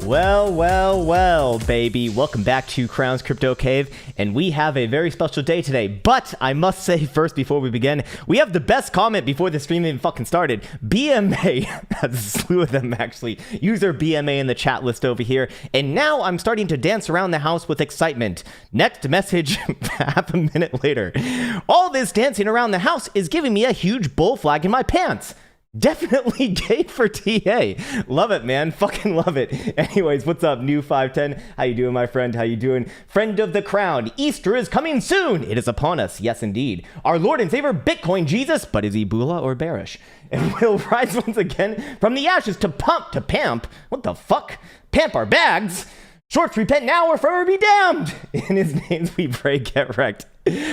Well, baby. Welcome back to Krown's Crypto Cave, and we have a very special day today. But I must say first, before we begin, we have the best comment before the stream even fucking started. BMA, that's a slew of them actually. User BMA in the chat list over here, and now I'm starting to dance around the house with excitement. Next message, half a minute later. All this dancing around the house is giving me a huge bull flag in my pants. Definitely gay for TA. Love it, man. Fucking love it. Anyways, what's up, new 510? How you doing, my friend? How you doing? Friend of the Krown. Easter is coming soon. It is upon us. Yes, indeed. Our Lord and Savior, Bitcoin Jesus. But is he Bula or bearish? And we'll rise once again from the ashes to pamp. What the fuck? Pamp our bags. Shorts repent now or forever be damned. In his names we pray, get wrecked.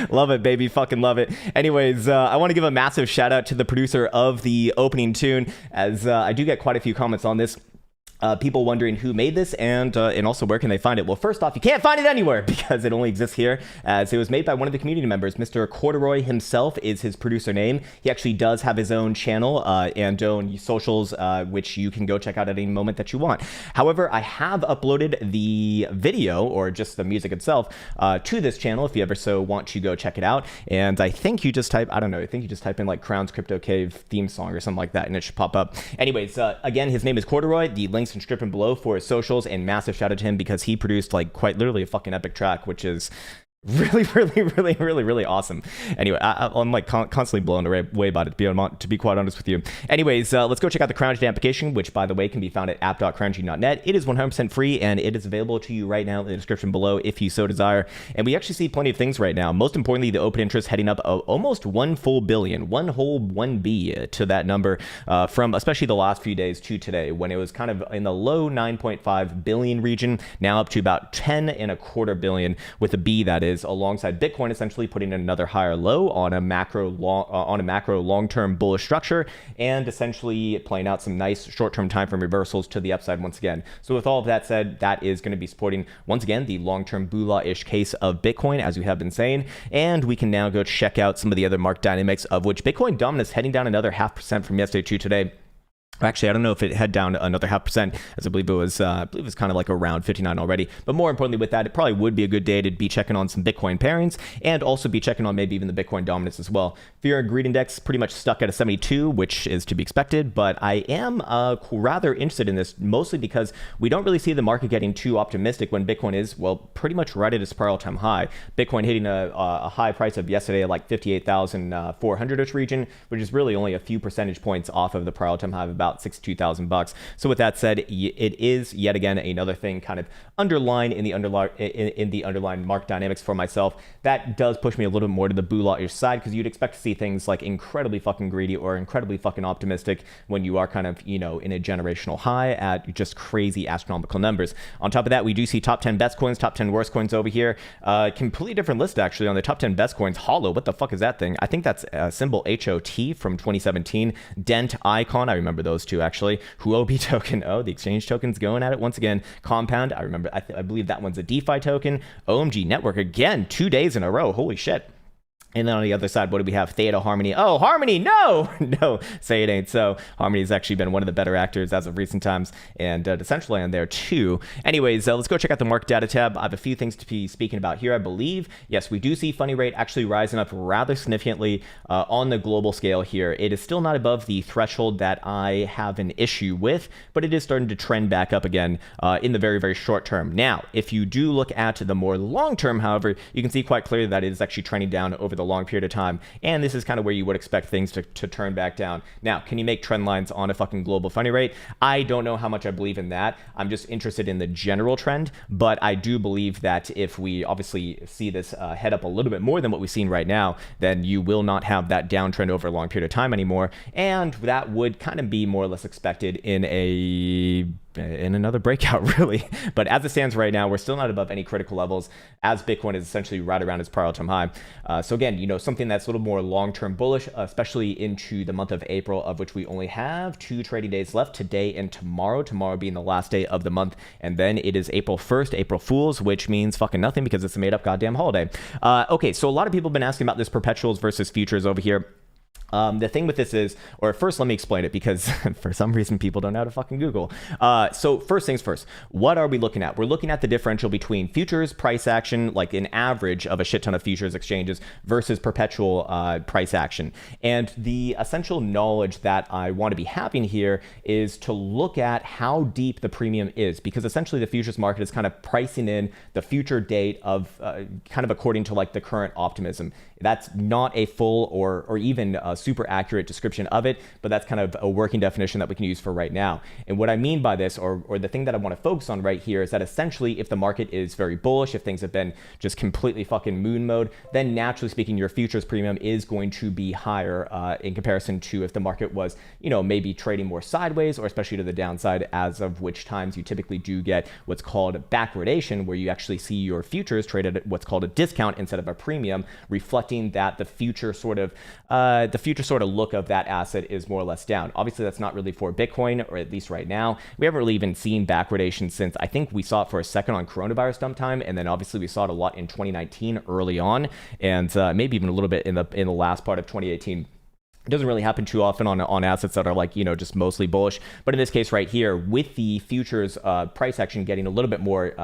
Love it, baby. Fucking love it. Anyways, I want to give a massive shout out to the producer of the opening tune, as I do get quite a few comments on this. People wondering who made this and also where can they find it. Well, first off, you can't find it anywhere because it only exists here, as it was made by one of the community members. Mr. Corduroy himself is his producer name. He actually does have his own channel and own socials, which you can go check out at any moment that you want. However, I have uploaded the video, or just the music itself, to this channel if you ever so want to go check it out. And I think you just type, I don't know, I think you just type in like Krown's Crypto Cave theme song or something like that and it should pop up. Anyways, again, his name is Corduroy. The links and stripping below for his socials, and massive shout out to him because he produced like quite literally a fucking epic track, which is really awesome. Anyway, I'm like constantly blown away about it, to be quite honest with you. Anyways, let's go check out the CrownGene application, which by the way can be found at app.crowngene.net. It is 100% free and it is available to you right now in the description below if you so desire. And we actually see plenty of things right now. Most importantly, the open interest heading up almost 1 full billion, one whole 1B to that number, from especially the last few days to today, when it was kind of in the low 9.5 billion region, now up to about 10.25 billion with a B, that is, alongside Bitcoin essentially putting in another higher low on a macro long-term bullish structure, and essentially playing out some nice short-term time frame reversals to the upside once again. So with all of that said, that is going to be supporting once again the long-term Bula-ish case of Bitcoin, as we have been saying. And we can now go check out some of the other market dynamics, of which Bitcoin dominance heading down another 0.5% from yesterday to today. Actually, I don't know if it had down another 0.5%, as I believe it was kind of like around 59 already. But more importantly with that, it probably would be a good day to be checking on some Bitcoin pairings and also be checking on maybe even the Bitcoin dominance as well. Fear and greed index pretty much stuck at a 72, which is to be expected. But I am rather interested in this, mostly because we don't really see the market getting too optimistic when Bitcoin is, well, pretty much right at its prior all-time high. Bitcoin hitting a high price of yesterday at like 58,400-ish region, which is really only a few percentage points off of the prior all-time high of about $62,000. So with that said, it is yet again another thing kind of underlined in the underlying market dynamics for myself that does push me a little bit more to the Bula-ish side, because you'd expect to see things like incredibly fucking greedy or incredibly fucking optimistic when you are kind of, you know, in a generational high at just crazy astronomical numbers. On top of that, we do see top 10 best coins, top 10 worst coins over here. Completely different list actually on the top 10 best coins. Hollow, what the fuck is that thing? I think that's symbol HOT from 2017. Dent, Icon, I remember those two actually. Huobi token, oh, the exchange token's going at it once again. Compound, I remember, I believe that one's a DeFi token. OMG Network, again, 2 days in a row, holy shit. And then on the other side, what do we have? Theta, Harmony. Oh, Harmony, no! No, say it ain't so. Harmony's actually been one of the better actors as of recent times, and Decentraland there too. Anyways, let's go check out the market data tab. I have a few things to be speaking about here, I believe. Yes, we do see funding rate actually rising up rather significantly on the global scale here. It is still not above the threshold that I have an issue with, but it is starting to trend back up again in the very, very short term. Now, if you do look at the more long term, however, you can see quite clearly that it is actually trending down over the long period of time, and this is kind of where you would expect things to turn back down. Now, can you make trend lines on a fucking global funding rate? I don't know how much I believe in that. I'm just interested in the general trend, but I do believe that if we obviously see this head up a little bit more than what we've seen right now, then you will not have that downtrend over a long period of time anymore, and that would kind of be more or less expected in another breakout, really. But as it stands right now, we're still not above any critical levels, as Bitcoin is essentially right around its prior all-time high. So again, you know, something that's a little more long-term bullish, especially into the month of April, of which we only have 2 trading days left, today and tomorrow. Tomorrow being the last day of the month, and then it is April 1st, April Fools, which means fucking nothing because it's a made-up goddamn holiday. Okay, so a lot of people have been asking about this perpetuals versus futures over here. The thing with this is, or first let me explain it because for some reason people don't know how to fucking Google. So first things first, what are we looking at? We're looking at the differential between futures price action, like an average of a shit ton of futures exchanges versus perpetual price action. And the essential knowledge that I want to be having here is to look at how deep the premium is, because essentially the futures market is kind of pricing in the future date of kind of according to like the current optimism. That's not a full or even a super accurate description of it, but that's kind of a working definition that we can use for right now. And what I mean by this, or the thing that I want to focus on right here, is that essentially if the market is very bullish, if things have been just completely fucking moon mode, then naturally speaking, your futures premium is going to be higher in comparison to if the market was, you know, maybe trading more sideways or especially to the downside, as of which times you typically do get what's called backwardation, where you actually see your futures traded at what's called a discount instead of a premium, reflecting that the future sort of look of that asset is more or less down. Obviously, that's not really for Bitcoin, or at least right now. We haven't really even seen backwardation since I think we saw it for a second on coronavirus dump time, and then obviously we saw it a lot in 2019 early on, and maybe even a little bit in the last part of 2018. It doesn't really happen too often on assets that are like, you know, just mostly bullish. But in this case right here, with the futures price action getting a little bit more,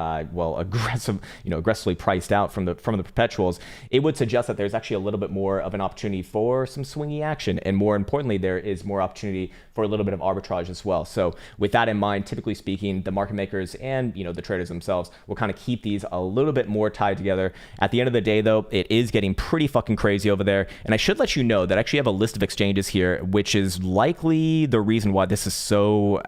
aggressively priced out from the perpetuals, it would suggest that there's actually a little bit more of an opportunity for some swingy action. And more importantly, there is more opportunity for a little bit of arbitrage as well. So with that in mind, typically speaking, the market makers and, you know, the traders themselves will kind of keep these a little bit more tied together. At the end of the day, though, it is getting pretty fucking crazy over there. And I should let you know that I actually have a list of exchanges here, which is likely the reason why this is so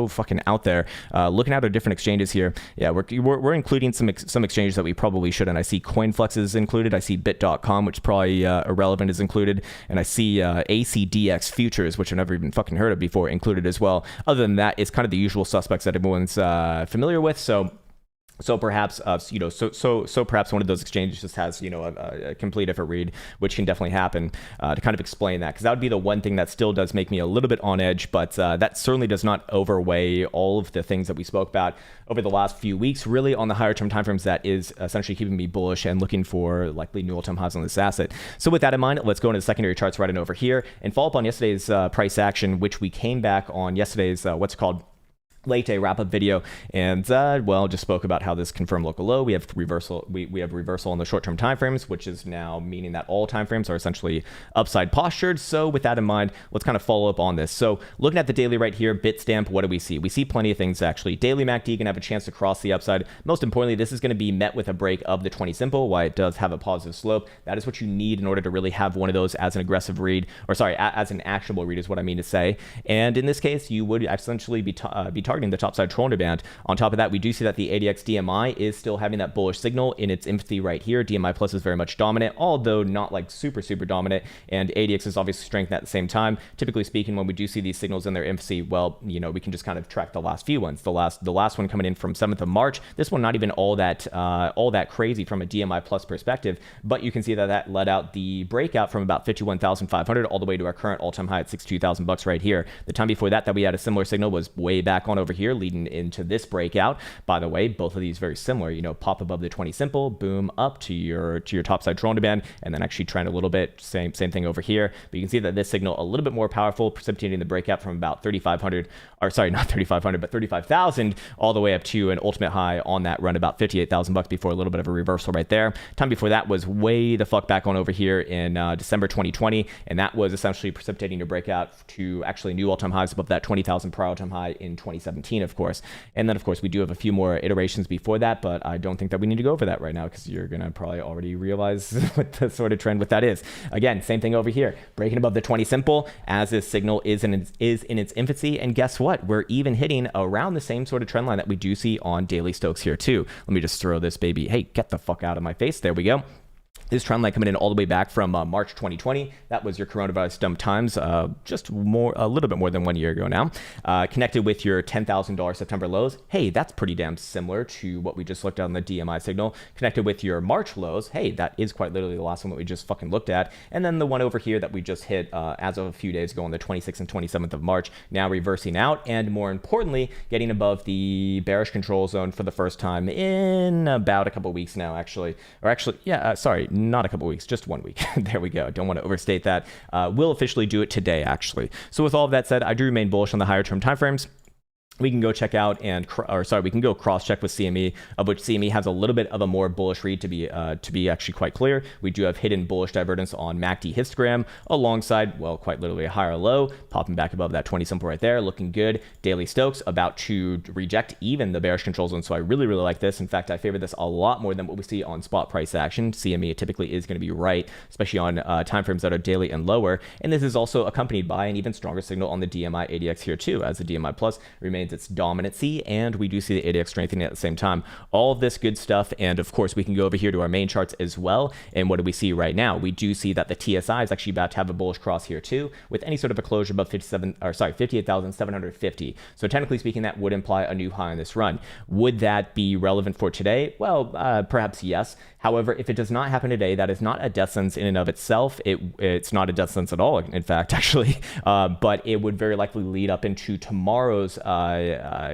fucking out there. Looking at our different exchanges here, yeah, we're including some exchanges that we probably shouldn't. I see CoinFlex is included. I see Bit.com, which is probably irrelevant, is included, and I see ACDX futures, which I've never even fucking heard of before, included as well. Other than that, it's kind of the usual suspects that everyone's familiar with. So perhaps, perhaps one of those exchanges just has, you know, a complete effort read, which can definitely happen to kind of explain that, because that would be the one thing that still does make me a little bit on edge, but that certainly does not overweigh all of the things that we spoke about over the last few weeks, really on the higher term timeframes. That is essentially keeping me bullish and looking for likely new all-time highs on this asset. So with that in mind, let's go into the secondary charts right in over here and follow up on yesterday's price action, which we came back on yesterday's what's called late day wrap-up video, and just spoke about how this confirmed local low. We have reversal. We have reversal on the short-term timeframes, which is now meaning that all timeframes are essentially upside postured. So with that in mind, let's kind of follow up on this. So looking at the daily right here, Bitstamp, what do we see? We see plenty of things actually. Daily MACD can have a chance to cross the upside. Most importantly, this is going to be met with a break of the 20 simple. Why it does have a positive slope. That is what you need in order to really have one of those as an aggressive read, or sorry, as an actionable read is what I mean to say. And in this case, you would essentially be targeting the topside Trollner band. On top of that, we do see that the ADX DMI is still having that bullish signal in its infancy right here. DMI plus is very much dominant, although not like super dominant, and ADX is obviously strengthened at the same time. Typically speaking, when we do see these signals in their infancy, well, you know, we can just kind of track the last few ones. The last one coming in from 7th of March. This one not even all that crazy from a DMI plus perspective, but you can see that led out the breakout from about 51,500 all the way to our current all-time high at 62,000 bucks right here. The time before that we had a similar signal was way back on over here, leading into this breakout. By the way, both of these very similar, you know, pop above the 20 simple, boom, up to your topside Toronto band, and then actually trend a little bit, same thing over here. But you can see that this signal a little bit more powerful, precipitating the breakout from about 3,500, or sorry, not 3,500, but 35,000, all the way up to an ultimate high on that run about 58,000 bucks before a little bit of a reversal right there. Time before that was way the fuck back on over here in December 2020, and that was essentially precipitating your breakout to actually new all-time highs above that 20,000 per all-time high in 2017, of course. And then, of course, we do have a few more iterations before that, but I don't think that we need to go over that right now because you're going to probably already realize what the sort of trend with that is. Again, same thing over here, breaking above the 20 simple as this signal is in its infancy. And guess what? We're even hitting around the same sort of trend line that we do see on daily Stokes here too. Let me just throw this baby. Hey, get the fuck out of my face. There we go. This trend line coming in all the way back from March 2020. That was your coronavirus dump times, just a little bit more than 1 year ago now. Connected with your $10,000 September lows. Hey, that's pretty damn similar to what we just looked at on the DMI signal. Connected with your March lows. Hey, that is quite literally the last one that we just fucking looked at. And then the one over here that we just hit as of a few days ago on the 26th and 27th of March, now reversing out, and more importantly, getting above the bearish control zone for the first time in about a couple weeks now, actually. Or actually, yeah, sorry, not a couple weeks, just 1 week. There we go. Don't want to overstate that. We'll officially do it today, actually. So with all of that said, I do remain bullish on the higher term timeframes. We can go check out we can go cross-check with CME, of which CME has a little bit of a more bullish read to be actually quite clear. We do have hidden bullish divergence on MACD histogram alongside, well, quite literally a higher low, popping back above that 20 simple right there, looking good. Daily Stokes about to reject even the bearish control zone, so I really, really like this. In fact, I favor this a lot more than what we see on spot price action. CME typically is going to be right, especially on timeframes that are daily and lower, and this is also accompanied by an even stronger signal on the DMI ADX here too, as the DMI Plus remains its dominancy, and we do see the ADX strengthening at the same time. All of this good stuff, and of course we can go over here to our main charts as well. And what do we see right now? We do see that the TSI is actually about to have a bullish cross here too, with any sort of a closure above 58,750. So technically speaking, that would imply a new high on this run. Would that be relevant for today? Well, perhaps yes. However, if it does not happen today, that is not a death sentence in and of itself. It's not a death sentence at all, in fact, actually. But it would very likely lead up into tomorrow's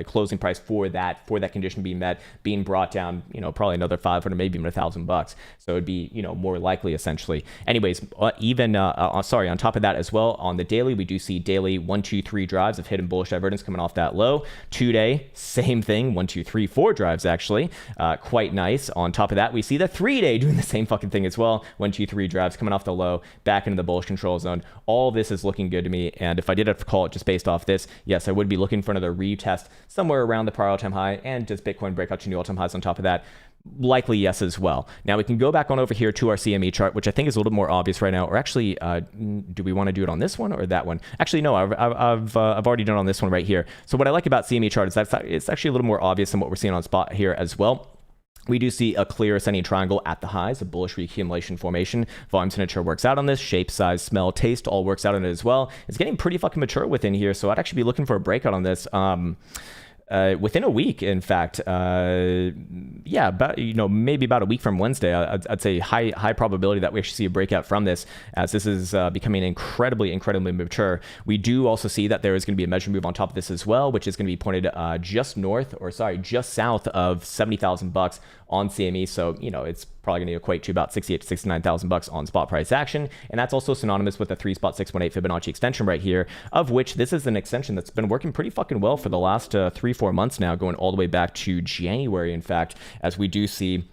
closing price for that condition being met, being brought down, probably another 500, maybe even $1,000. So it'd be, more likely essentially. Anyways, on top of that as well, on the daily, we do see daily 1, 2, 3 drives of hidden bullish divergence coming off that low. 2-day, same thing, 1, 2, 3, 4 drives actually, quite nice. On top of that, we see the 3-day doing the same fucking thing as well. 1, 2, 3 drives coming off the low, back into the bullish control zone. All this is looking good to me. And if I did have to call it just based off this, yes, I would be looking for another retest somewhere around the prior all-time high, and does Bitcoin break out to new all-time highs on top of that? Likely yes as well. Now we can go back on over here to our CME chart, which I think is a little bit more obvious right now. Or actually, do we want to do it on this one or that one? Actually, no, I've already done it on this one right here. So what I like about CME chart is that it's actually a little more obvious than what we're seeing on spot here as well. We do see a clear ascending triangle at the highs, a bullish reaccumulation formation. Volume signature works out on this. Shape, size, smell, taste all works out on it as well. It's getting pretty fucking mature within here, so I'd actually be looking for a breakout on this. Within a week, in fact, yeah, about, maybe about a week from Wednesday, I'd say high probability that we actually see a breakout from this, as this is becoming incredibly mature. We do also see that there is going to be a measure move on top of this as well, which is going to be pointed just south of $70,000 on CME. So, it's probably going to equate to about $68,000 to $69,000 on spot price action. And that's also synonymous with the 3.618 Fibonacci extension right here, of which this is an extension that's been working pretty fucking well for the last 3-4 months now, going all the way back to January, in fact, as we do see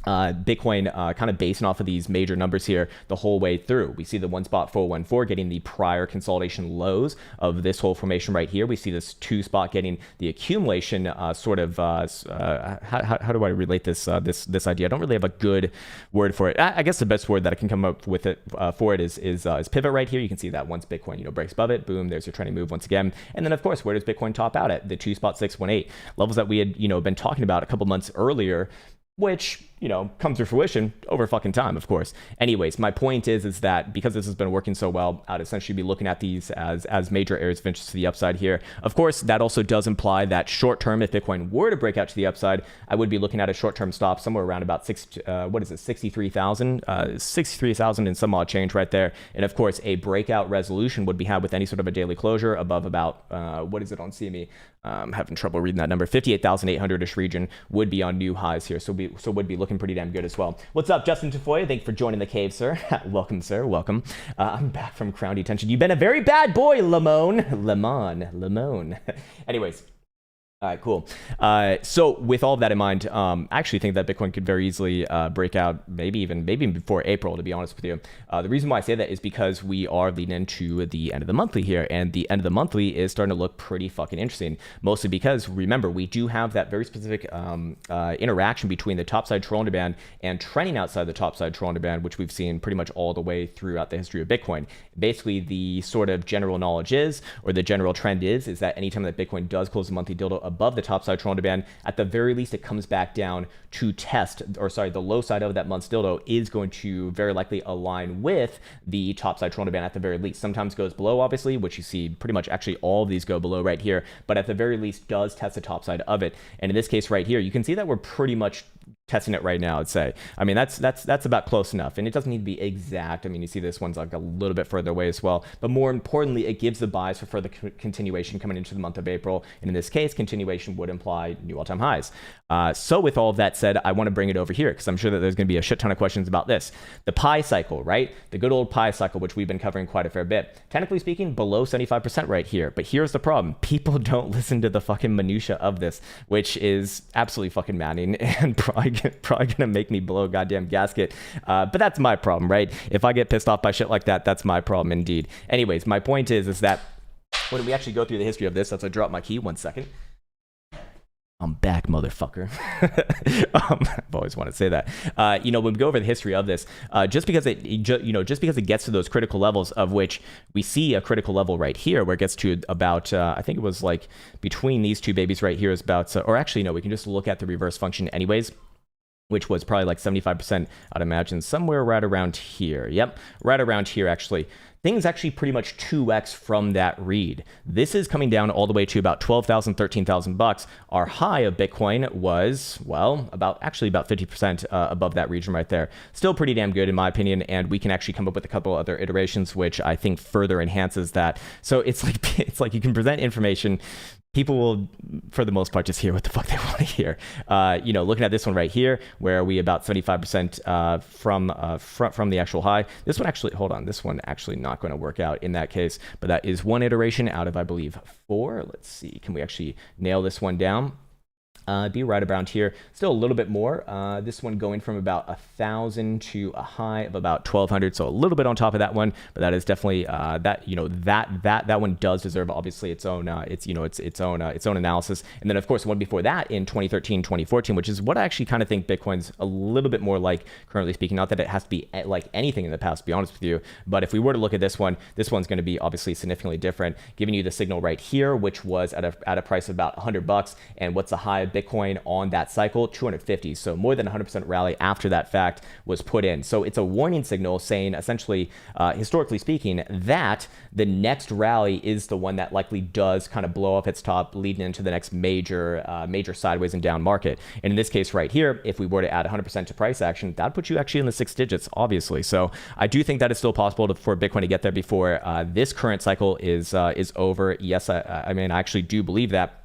Bitcoin kind of basing off of these major numbers here the whole way through. We see the 1.414 getting the prior consolidation lows of this whole formation right here. We see this 2 spot getting the accumulation how do I relate this idea? I don't really have a good word for it. I guess the best word that I can come up with for it is pivot right here. You can see that once Bitcoin breaks above it, boom, there's your trending move once again. And then of course, where does Bitcoin top out at? The 2.618 levels that we had been talking about a couple months earlier, which come to fruition over fucking time, of course. Anyways, my point is that because this has been working so well, I'd essentially be looking at these as major areas of interest to the upside here. Of course, that also does imply that short term, if Bitcoin were to break out to the upside, I would be looking at a short term stop somewhere around about 63,000 and some odd change right there. And of course, a breakout resolution would be had with any sort of a daily closure above about what is it on CME? I'm having trouble reading that number. 58,800-ish region would be on new highs here, so would be looking pretty damn good as well. What's up, Justin Tafoya? Thank you for joining the cave, sir. Welcome, sir. Welcome. I'm back from Krown detention. You've been a very bad boy, Lemon. Anyways. All right, cool. So with all of that in mind, I actually think that Bitcoin could very easily break out, maybe even before April, to be honest with you. The reason why I say that is because we are leading into the end of the monthly here, and the end of the monthly is starting to look pretty fucking interesting, mostly because, remember, we do have that very specific interaction between the topside Trollender band and trending outside the topside Trollender band, which we've seen pretty much all the way throughout the history of Bitcoin. Basically, the sort of general knowledge is, or the general trend is that anytime that Bitcoin does close a monthly dildo above the topside Trollender band, at the very least it comes back down to test, the low side of that month's dildo is going to very likely align with the topside Trollender band at the very least. Sometimes goes below, obviously, which you see pretty much actually all of these go below right here, but at the very least does test the top side of it. And in this case right here, you can see that we're pretty much testing it right now, I'd say. I mean, that's about close enough, and it doesn't need to be exact. I mean, you see this one's like a little bit further away as well, but more importantly, it gives the bias for further continuation coming into the month of April, and in this case, continuation would imply new all-time highs. So with all of that said, I want to bring it over here because I'm sure that there's going to be a shit ton of questions about this. The pi cycle, right? The good old pi cycle, which we've been covering quite a fair bit. Technically speaking, below 75% right here, but here's the problem. People don't listen to the fucking minutia of this, which is absolutely fucking maddening and probably gonna make me blow a goddamn gasket. But that's my problem, right? If I get pissed off by shit like that, that's my problem indeed. Anyways, my point is that when we actually go through the history of this, let's drop my key 1 second. I'm back, motherfucker. I've always wanted to say that. When we go over the history of this, just because it gets to those critical levels, of which we see a critical level right here, where it gets to about, I think it was like between these two babies right here is about, or actually no, we can just look at the reverse function anyways, which was probably like 75%, I'd imagine, somewhere right around here. Yep, right around here actually. Things actually pretty much 2x from that read. This is coming down all the way to about 12,000, 13,000 bucks. Our high of Bitcoin was, well, about 50% above that region right there. Still pretty damn good in my opinion, and we can actually come up with a couple other iterations, which I think further enhances that. So it's like you can present information. People will, for the most part, just hear what the fuck they want to hear. Looking at this one right here, where we about 75% from the actual high. This one actually, hold on, this one actually not going to work out in that case, but that is one iteration out of, I believe, 4. Let's see, can we actually nail this one down? Be right around here, still a little bit more. This one going from about 1,000 to a high of about 1,200, so a little bit on top of that one, but that is definitely that one does deserve obviously its own analysis. And then of course the one before that in 2013, 2014, which is what I actually kind of think Bitcoin's a little bit more like, currently speaking. Not that it has to be like anything in the past, to be honest with you, but if we were to look at this one's going to be obviously significantly different, giving you the signal right here, which was at a price of about $100, and what's the high of Bitcoin on that cycle? 250. So more than 100% rally after that fact was put in. So it's a warning signal saying, essentially, historically speaking, that the next rally is the one that likely does kind of blow off its top, leading into the next major sideways and down market. And in this case right here, if we were to add 100% to price action, that puts you actually in the 6 digits, obviously. So I do think that it's still possible for Bitcoin to get there before this current cycle is over. Yes, I mean, I actually do believe that.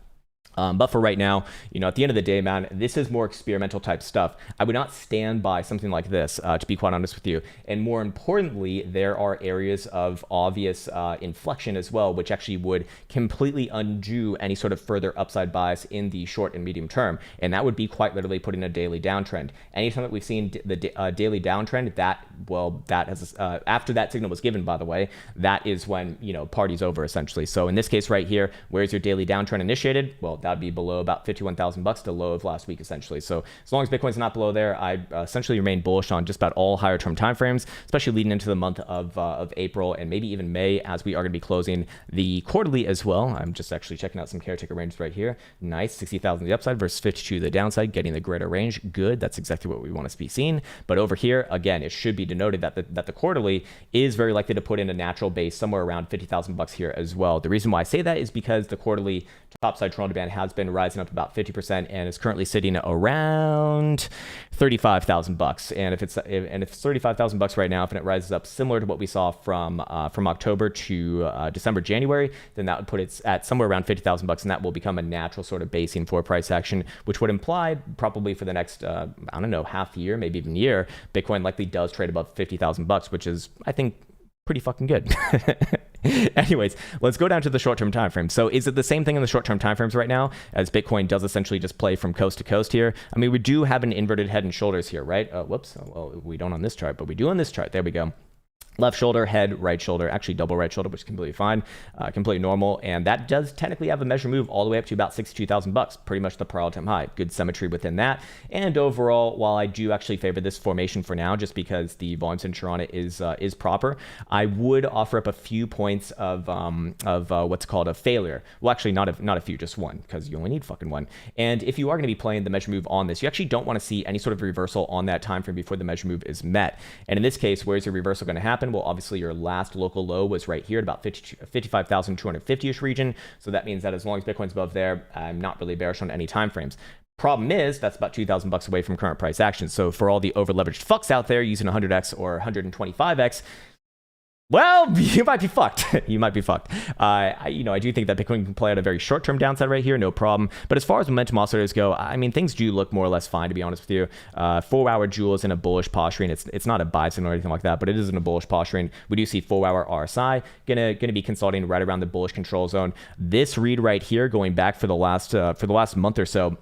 But for right now, at the end of the day, man, this is more experimental type stuff. I would not stand by something like this, to be quite honest with you. And more importantly, there are areas of obvious inflection as well, which actually would completely undo any sort of further upside bias in the short and medium term. And that would be quite literally putting a daily downtrend. Anytime that we've seen the daily downtrend, that has, after that signal was given, by the way, that is when, party's over essentially. So in this case right here, where's your daily downtrend initiated? Well, that'd be below about 51,000 bucks, the low of last week essentially. So as long as Bitcoin's not below there, I essentially remain bullish on just about all higher term timeframes, especially leading into the month of April and maybe even May, as we are going to be closing the quarterly as well. I'm just actually checking out some caretaker ranges right here. Nice, 60,000 the upside versus 52 the downside, getting the greater range. Good, that's exactly what we want to be seeing. But over here, again, it should be denoted that the quarterly is very likely to put in a natural base somewhere around 50,000 bucks here as well. The reason why I say that is because the quarterly topside Toronto band has been rising up about 50% and is currently sitting around 35,000 bucks. And if it's 35,000 bucks right now, if it rises up similar to what we saw from October to December, January, then that would put it at somewhere around 50,000 bucks, and that will become a natural sort of basing for price action, which would imply probably for the next half year, maybe even year, Bitcoin likely does trade above 50,000 bucks, which is, I think, pretty fucking good. Anyways, let's go down to the short-term time frame. So is it the same thing in the short-term time frames right now, as Bitcoin does essentially just play from coast to coast here? I mean, we do have an inverted head and shoulders here, right? Whoops. Well, we don't on this chart, but we do on this chart. There we go. Left shoulder, head, right shoulder, actually double right shoulder, which is completely fine, completely normal. And that does technically have a measure move all the way up to about 62,000 bucks, pretty much the per all-time high. Good symmetry within that. And overall, while I do actually favor this formation for now, just because the volume signature on it is proper, I would offer up a few points of what's called a failure. Well, actually not a few, just one, because you only need fucking one. And if you are going to be playing the measure move on this, you actually don't want to see any sort of reversal on that time frame before the measure move is met. And in this case, where's your reversal going to happen? Well, obviously your last local low was right here at about 55,250-ish region. So that means that as long as Bitcoin's above there, I'm not really bearish on any time frames. Problem is, that's about 2,000 bucks away from current price action. So for all the over-leveraged fucks out there using 100x or 125x, well, you might be fucked. You might be fucked. I do think that Bitcoin can play out a very short-term downside right here, no problem. But as far as momentum oscillators go, I mean, things do look more or less fine, to be honest with you. 4-hour Joule is in a bullish posturing. It's not a buy signal or anything like that, but it is in a bullish posturing. We do see 4-hour RSI gonna be consolidating right around the bullish control zone. This read right here, going back for the last month or so,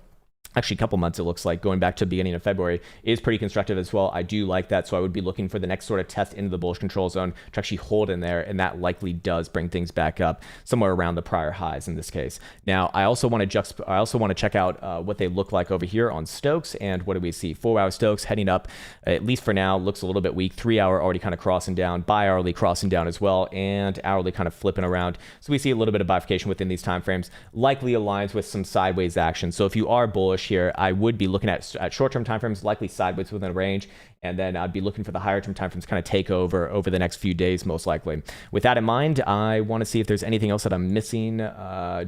actually a couple months, it looks like, going back to the beginning of February, is pretty constructive as well. I do like that, so I would be looking for the next sort of test into the bullish control zone to actually hold in there, and that likely does bring things back up somewhere around the prior highs in this case. Now, I also want to check out what they look like over here on Stokes, and what do we see? 4-hour Stokes heading up, at least for now, looks a little bit weak. 3-hour already kind of crossing down, bi-hourly crossing down as well, and hourly kind of flipping around. So we see a little bit of bifurcation within these time frames, likely aligns with some sideways action. So if you are bullish here, I would be looking at short-term timeframes, likely sideways within a range, and then I'd be looking for the higher-term timeframes kind of take over the next few days, most likely. With that in mind, I want to see if there's anything else that I'm missing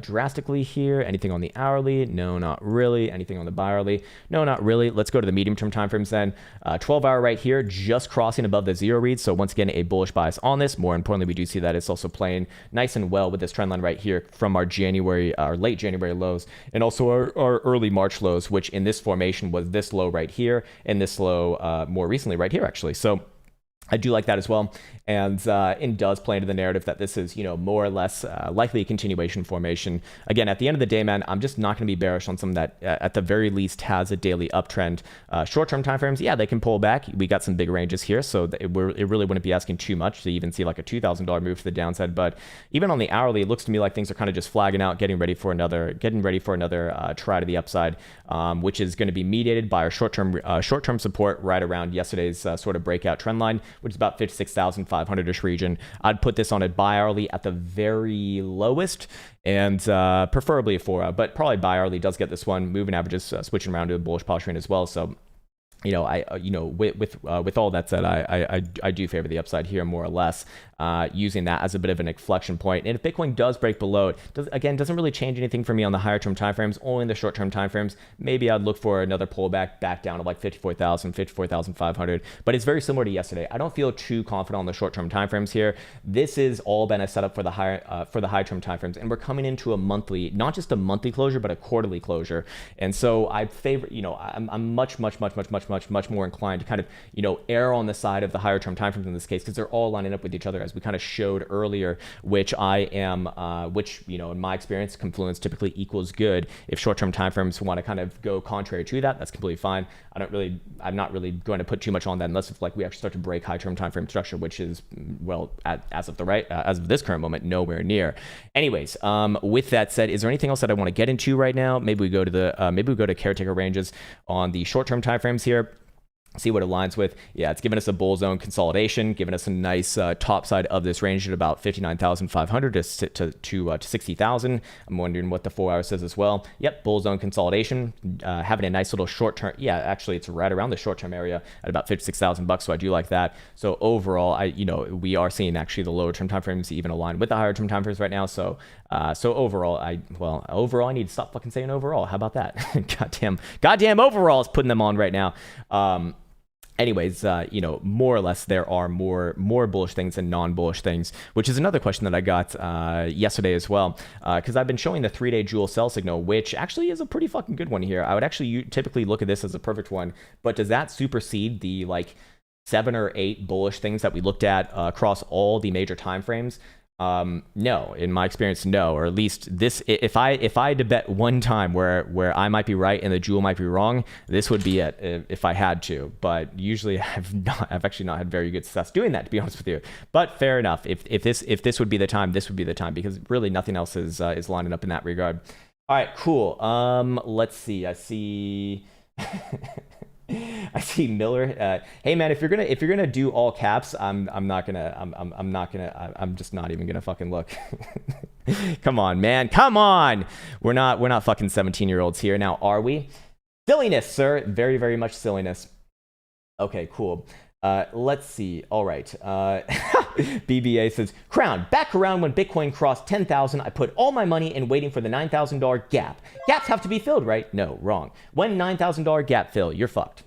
drastically here. Anything on the hourly? No, not really. Anything on the bi-hourly? No, not really. Let's go to the medium-term timeframes then. 12-hour right here, just crossing above the zero read. So once again, a bullish bias on this. More importantly, we do see that it's also playing nice and well with this trend line right here from our late January lows, and also our early March lows, which in this formation was this low right here, and this low more recently right here, actually. So I do like that as well, and it does play into the narrative that this is, more or less likely a continuation formation. Again, at the end of the day, man, I'm just not going to be bearish on something that at the very least has a daily uptrend. Short-term timeframes, yeah, they can pull back. We got some big ranges here, so it really wouldn't be asking too much to even see like a $2,000 move to the downside. But even on the hourly, it looks to me like things are kind of just flagging out, getting ready for another try to the upside, which is going to be mediated by our short-term support right around yesterday's sort of breakout trend line, which is about 56,500-ish region. I'd put this on a bi-hourly at the very lowest, and preferably a 4-hour, but probably bi-hourly does get this one. Moving averages switching around to a bullish posturing as well. So with all that said, I do favor the upside here more or less, using that as a bit of an inflection point. And if Bitcoin does break below it, doesn't really change anything for me on the higher term timeframes, only in the short term timeframes. Maybe I'd look for another pullback back down to like 54,000, 54,500. But it's very similar to yesterday. I don't feel too confident on the short term timeframes here. This is all been a setup for the high term timeframes, and we're coming into a monthly, not just a monthly closure, but a quarterly closure. And so I favor, I'm much more inclined to kind of, err on the side of the higher term timeframes in this case, because they're all lining up with each other, as we kind of showed earlier, which in my experience, confluence typically equals good. If short-term timeframes want to kind of go contrary to that, that's completely fine. I'm not really going to put too much on that unless we actually start to break high-term timeframe structure, which is, well, as of this current moment, nowhere near. Anyways, with that said, is there anything else that I want to get into right now? Maybe we go to caretaker ranges on the short-term timeframes here. See what it aligns with. Yeah, it's giving us a bull zone consolidation, giving us a nice top side of this range at about 59,500 to 60,000. I'm wondering what the 4-hour says as well. Yep, bull zone consolidation, having a nice little short term. Yeah, actually, it's right around the short term area at about 56,000 bucks. So I do like that. So overall, we are seeing actually the lower term time frames even align with the higher term time frames right now. So overall, I need to stop fucking saying overall. How about that? Goddamn overall is putting them on right now. Anyways, more or less, there are more bullish things than non-bullish things, which is another question that I got yesterday as well, because I've been showing the 3-day Joule sell signal, which actually is a pretty fucking good one here. I would actually typically look at this as a perfect one, but does that supersede the 7 or 8 bullish things that we looked at across all the major time frames? No, in my experience, no. Or at least this, if I had to bet one time where I might be right and the Joule might be wrong, this would be it if I had to. But usually I've actually not had very good success doing that, to be honest with you. But fair enough. If this would be the time, this would be the time, because really nothing else is lining up in that regard. All right, cool. Let's see. I see Miller. Hey man, if you're gonna do all caps, I'm just not even gonna fucking look. Come on, man. Come on. We're not fucking 17-year-olds here now, are we? Silliness, sir. Very, very much silliness. Okay, cool. Let's see. All right. BBA says, Krown, back around when Bitcoin crossed 10,000, I put all my money in waiting for the $9,000 gap. Gaps have to be filled, right? No, wrong. When $9,000 gap fill, you're fucked.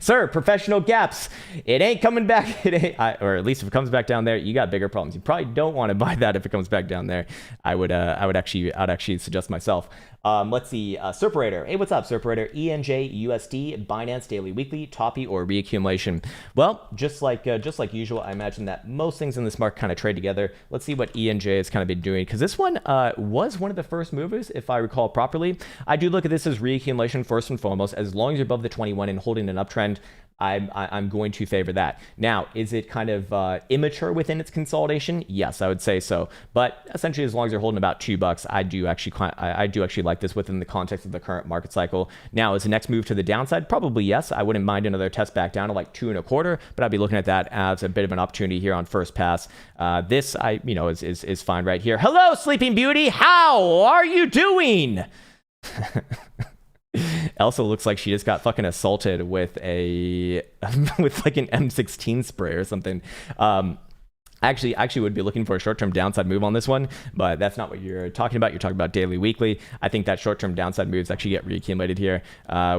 Sir, professional gaps. It ain't coming back. It ain't, or at least if it comes back down there, you got bigger problems. You probably don't want to buy that if it comes back down there. I'd actually suggest myself. Let's see. Serperator. Hey, what's up, Serperator? ENJ, USD, Binance, Daily, Weekly, Toppy, or reaccumulation. Well, just like usual, I imagine that most things in this market kind of trade together. Let's see what ENJ has kind of been doing, because this one was one of the first movers, if I recall properly. I do look at this as reaccumulation first and foremost. As long as you're above the 21 and holding an uptrend, I'm going to favor that. Now, is it kind of immature within its consolidation? Yes, I would say so. But essentially, as long as you're holding about $2, I do actually like this within the context of the current market cycle. Now, is the next move to the downside? Probably yes. I wouldn't mind another test back down to like 2.25, but I'd be looking at that as a bit of an opportunity here on first pass. This is fine right here. Hello, Sleeping Beauty. How are you doing? Elsa looks like she just got fucking assaulted with a with like an M16 spray or something. Actually would be looking for a short-term downside move on this one, but that's not what you're talking about. You're talking about daily, weekly. I think that short-term downside moves actually get reaccumulated here.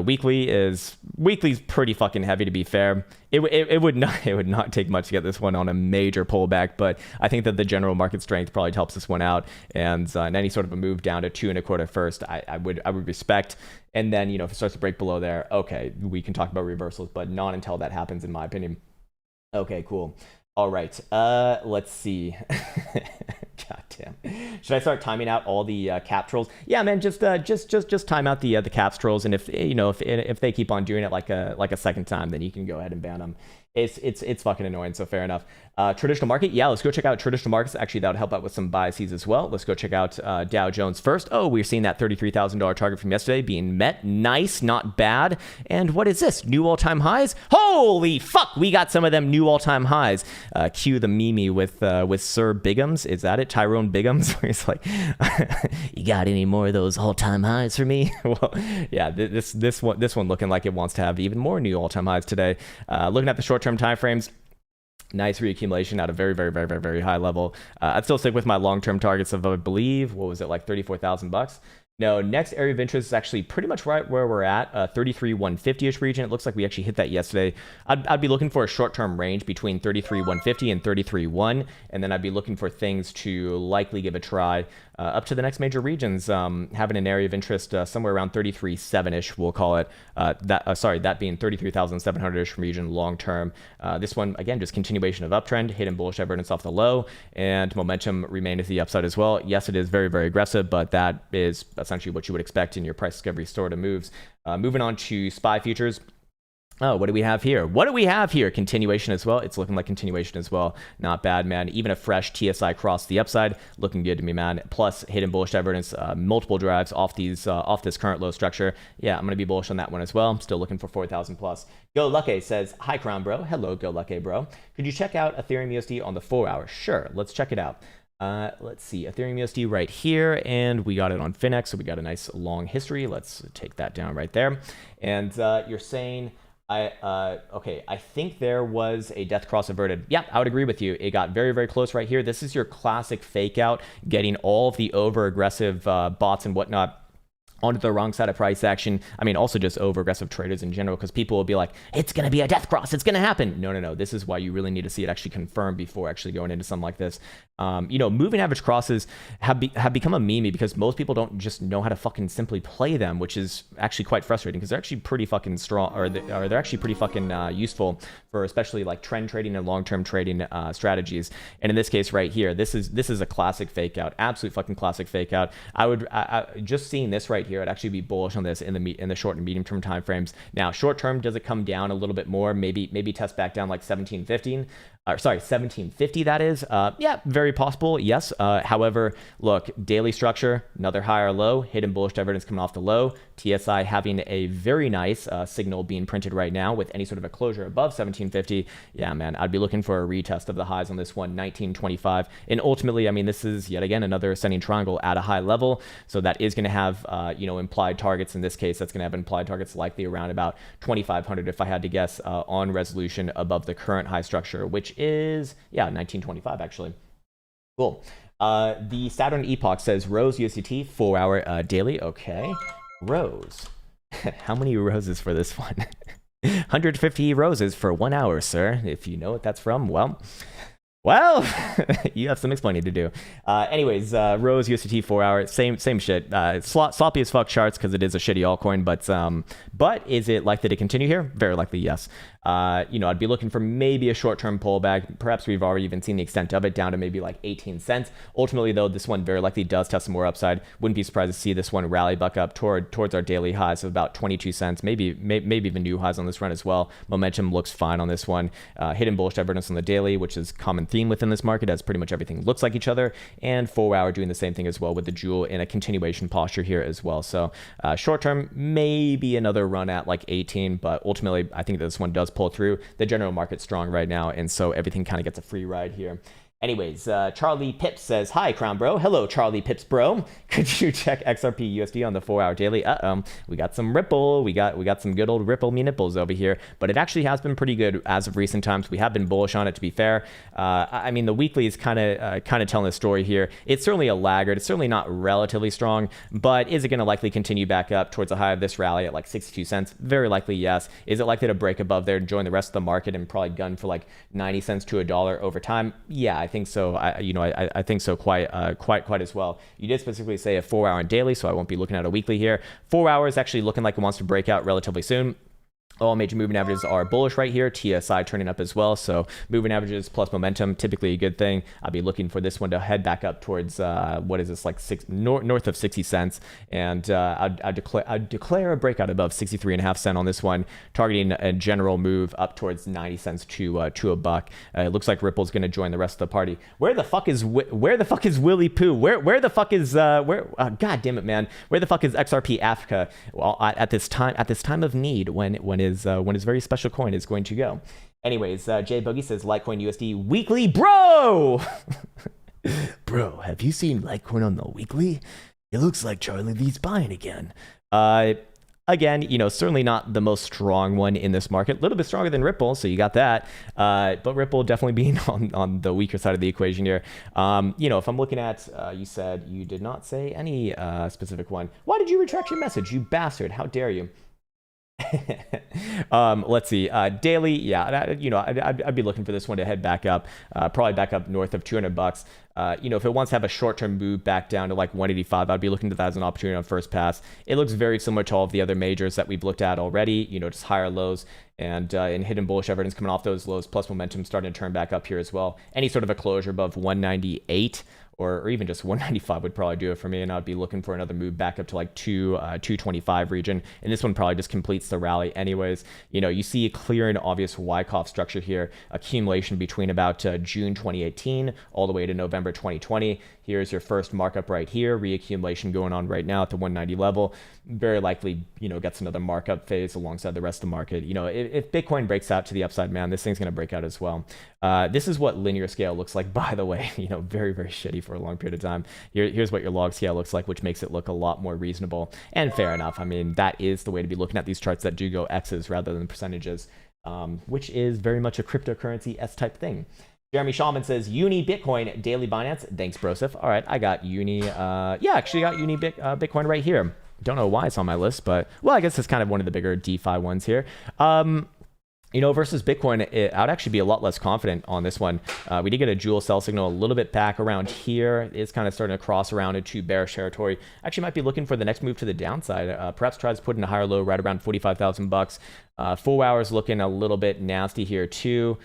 Weekly's pretty fucking heavy, to be fair. It would not take much to get this one on a major pullback, but I think that the general market strength probably helps this one out, and any sort of a move down to 2.25 first, I would respect. And then, if it starts to break below there, okay, we can talk about reversals, but not until that happens, in my opinion. Okay, cool. All right, let's see. God damn. Should I start timing out all the cap trolls? Yeah, man, just time out the caps trolls, and if they keep on doing it like a second time, then you can go ahead and ban them. It's fucking annoying, so fair enough. Traditional market, yeah, let's go check out traditional markets. Actually, that would help out with some biases as well. Let's go check out Dow Jones first. Oh, we're seeing that $33,000 target from yesterday being met. Nice, not bad. And what is this? New all-time highs? Holy fuck, we got some of them new all-time highs. Cue the meme with Sir Biggums. Is that it? Tyrone Biggums? Where he's like, you got any more of those all-time highs for me? Well, yeah, this one looking like it wants to have even more new all-time highs today. Looking at the short-term time frames, nice reaccumulation at a very, very, very, very, very high level. I'd still stick with my long-term targets of, I believe, what was it, like $34,000? No, next area of interest is actually pretty much right where we're at, 33,150-ish region. It looks like we actually hit that yesterday. I'd be looking for a short-term range between 33,150 and 33,1, and then I'd be looking for things to likely give a try up to the next major regions, having an area of interest somewhere around 33,700-ish, we'll call it. That being 33,700-ish region long-term. This one, again, just continuation of uptrend, hidden bullish evidence off the low, and momentum remained to the upside as well. Yes, it is very, very aggressive, but that is essentially what you would expect in your price discovery sort of moves. Moving on to SPY futures. Oh, what do we have here? What do we have here? Continuation as well. It's looking like continuation as well. Not bad, man. Even a fresh TSI cross the upside. Looking good to me, man. Plus, hidden bullish evidence, multiple drives off this current low structure. Yeah, I'm going to be bullish on that one as well. I'm still looking for 4,000 plus. Go Lucky says, hi, Krown bro. Hello, Go Lucky bro. Could you check out Ethereum USD on the 4 hour? Sure, let's check it out. Let's see, Ethereum USD right here, and we got it on Finex, so we got a nice long history. Let's take that down right there. And you're saying... okay, I think there was a death cross averted. Yeah, I would agree with you. It got very, very close right here. This is your classic fake out, getting all of the over aggressive bots and whatnot onto the wrong side of price action. I mean, also just over aggressive traders in general, because people will be like, it's going to be a death cross. It's going to happen. No. This is why you really need to see it actually confirmed before actually going into something like this. Moving average crosses have become a meme because most people don't just know how to fucking simply play them, which is actually quite frustrating because they're actually pretty fucking strong, or they're actually pretty fucking useful for especially like trend trading and long-term trading strategies. And in this case right here, this is a classic fake out, absolute fucking classic fake out. I just seeing this right here, I'd actually be bullish on this in the short and medium term time frames. Now, short term, does it come down a little bit more? Maybe test back down like 17, 15. sorry, 1750 that is. Yeah, very possible, yes. However, look, daily structure, another higher low, hidden bullish divergence coming off the low, TSI having a very nice signal being printed right now with any sort of a closure above 1750. Yeah, man, I'd be looking for a retest of the highs on this one, 1925. And ultimately, I mean, this is yet again another ascending triangle at a high level. So that is going to have, implied targets. In this case, that's going to have implied targets likely around about 2500 if I had to guess, on resolution above the current high structure, which is, 1925 actually. Cool. The Saturn Epoch says Rose USDT 4-hour daily. Okay. Rose. How many roses for this one? 150 roses for 1 hour, sir. If you know what that's from, well, you have some explaining to do. Anyways, Rose USDT 4-hour, same shit. Sloppy as fuck charts because it is a shitty altcoin, but is it likely to continue here? Very likely, yes. I'd be looking for maybe a short-term pullback. Perhaps we've already even seen the extent of it down to maybe like 18 cents. Ultimately, though, this one very likely does test some more upside. Wouldn't be surprised to see this one rally back up towards our daily highs of about 22 cents, maybe even new highs on this run as well. Momentum looks fine on this one. Hidden bullish divergence on the daily, which is common theme within this market, as pretty much everything looks like each other, and 4-hour doing the same thing as well with the jewel in a continuation posture here as well. So short-term, maybe another run at like 18, but ultimately, I think that this one does pull through. The general market's strong right now, and so everything kind of gets a free ride here. Anyways, Charlie Pips says, hi, Krown bro. Hello, Charlie Pips bro. Could you check XRP USD on the 4-hour daily? We got some Ripple. We got some good old Ripple me nipples over here, but it actually has been pretty good as of recent times. We have been bullish on it, to be fair. I mean, the weekly is kind of telling the story here. It's certainly a laggard. It's certainly not relatively strong, but is it going to likely continue back up towards the high of this rally at like 62 cents? Very likely, yes. Is it likely to break above there and join the rest of the market and probably gun for like 90 cents to $1 over time? Yeah, I think so. I think so quite as well. You did specifically say a 4-hour and daily, so I won't be looking at a weekly here. 4 hours actually looking like it wants to break out relatively soon. All major moving averages are bullish right here. TSI turning up as well. So moving averages plus momentum, typically a good thing. I'll be looking for this one to head back up towards, what is this, like north of 60 cents. And I'd declare a breakout above 63.5 cents on this one, targeting a general move up towards 90 cents to a buck. It looks like Ripple's going to join the rest of the party. Where the fuck is Willy Poo? Where the fuck is God damn it, man? Where the fuck is XRP Africa? Well, at this time of need, when his very special coin is going to go. Anyways, Jay Boogie says Litecoin USD weekly, bro. Bro, have you seen Litecoin on the weekly? It looks like Charlie V's buying again. Again, certainly not the most strong one in this market. A little bit stronger than Ripple, so you got that. But Ripple definitely being on the weaker side of the equation here. If I'm looking at, you said you did not say any specific one. Why did you retract your message, you bastard? How dare you? Let's see. Daily, yeah, I'd be looking for this one to head back up, probably back up north of $200. If it wants to have a short-term move back down to like 185, I'd be looking at that as an opportunity on first pass. It looks very similar to all of the other majors that we've looked at already, just higher lows and hidden bullish evidence coming off those lows, plus momentum starting to turn back up here as well. Any sort of a closure above 198 or even just 195 would probably do it for me, and I'd be looking for another move back up to like 225 region, and this one probably just completes the rally anyways. You see a clear and obvious Wyckoff structure here, accumulation between about June 2018 all the way to November 2020. Here's your first markup right here, reaccumulation going on right now at the 190 level. Very likely, gets another markup phase alongside the rest of the market. If Bitcoin breaks out to the upside, man, this thing's going to break out as well. This is what linear scale looks like, by the way. Very, very shitty for a long period of time. Here's what your log scale looks like, which makes it look a lot more reasonable. And fair enough. I mean, that is the way to be looking at these charts that do go X's rather than percentages, which is very much a cryptocurrency S-type thing. Jeremy Shulman says, Uni Bitcoin, daily Binance. Thanks, Broseph. All right, I got Uni. Actually got Uni Bitcoin right here. Don't know why it's on my list, but, well, I guess it's kind of one of the bigger DeFi ones here. Versus Bitcoin, I'd actually be a lot less confident on this one. We did get a jewel sell signal a little bit back around here. It's kind of starting to cross around into bearish territory. Actually might be looking for the next move to the downside. Perhaps tries to put in a higher low right around $45,000. 4 hours looking a little bit nasty here too.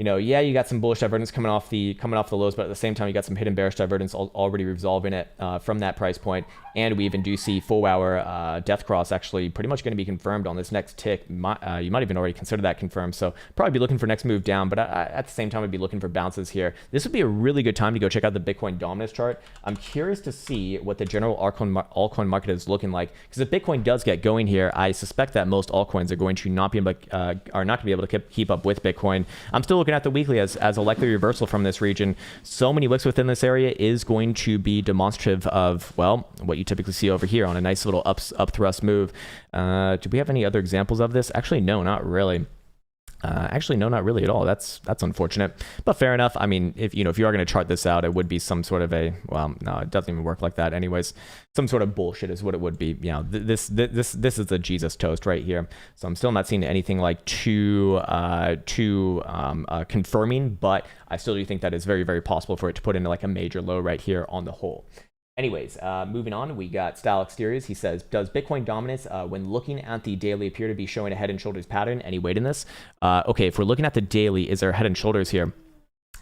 yeah, you got some bullish divergence coming off the lows, but at the same time, you got some hidden bearish divergence already resolving it from that price point. And we even do see full hour death cross actually pretty much going to be confirmed on this next tick. You might even already consider that confirmed. So probably be looking for next move down, but at the same time, I'd be looking for bounces here. This would be a really good time to go check out the Bitcoin dominance chart. I'm curious to see what the general altcoin market is looking like, because if Bitcoin does get going here, I suspect that most altcoins are going to not be able to keep up with Bitcoin. I'm still looking at the weekly as a likely reversal from this region. So many wicks within this area is going to be demonstrative of, well, what you typically see over here on a nice little up thrust move. Do we have any other examples of this? Actually, no, not really. Actually, no, not really at all. That's unfortunate, but fair enough. I mean, if you are going to chart this out, it would be some sort of well, no, it doesn't even work like that. Anyways, some sort of bullshit is what it would be. This is the Jesus toast right here. So I'm still not seeing anything like too confirming, but I still do think that it's very, very possible for it to put in like a major low right here on the whole. Anyways, moving on, we got Style Exteriors. He says, does Bitcoin dominance, when looking at the daily, appear to be showing a head and shoulders pattern? Any weight in this? Okay, if we're looking at the daily, is there a head and shoulders here?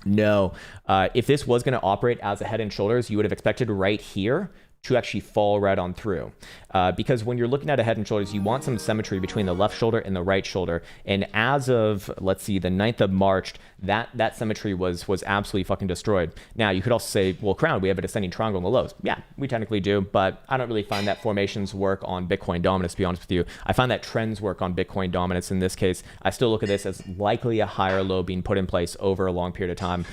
No. If this was going to operate as a head and shoulders, you would have expected right here to actually fall right on through. Because when you're looking at a head and shoulders, you want some symmetry between the left shoulder and the right shoulder. And as of, let's see, the 9th of March, that symmetry was absolutely fucking destroyed. Now, you could also say, well, Krown, we have a descending triangle in the lows. Yeah, we technically do, but I don't really find that formations work on Bitcoin dominance, to be honest with you. I find that trends work on Bitcoin dominance in this case. I still look at this as likely a higher low being put in place over a long period of time.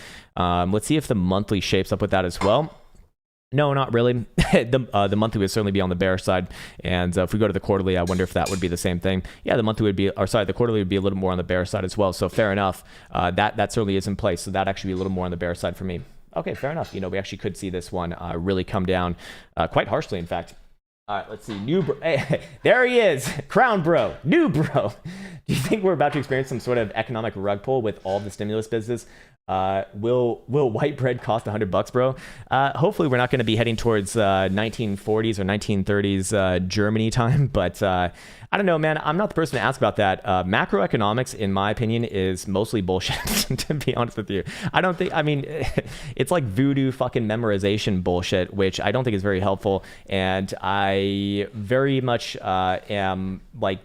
Let's see if the monthly shapes up with that as well. No, not really. The monthly would certainly be on the bearish side, and if we go to the quarterly, I wonder if that would be the same thing. Yeah, the monthly would be, or sorry, the quarterly would be a little more on the bearish side as well. So fair enough. That certainly is in place. So that actually be a little more on the bearish side for me. Okay, fair enough. We actually could see this one really come down quite harshly, in fact. All right, let's see. New bro. Hey, there he is. Krown bro. New bro. Do you think we're about to experience some sort of economic rug pull with all the stimulus business? Will white bread cost $100, bro? Hopefully we're not going to be heading towards 1940s or 1930s Germany time, but I don't know, man. I'm not the person to ask about that. Macroeconomics, in my opinion, is mostly bullshit, to be honest with you. I mean, it's like voodoo fucking memorization bullshit, which I don't think is very helpful, and I very much am like,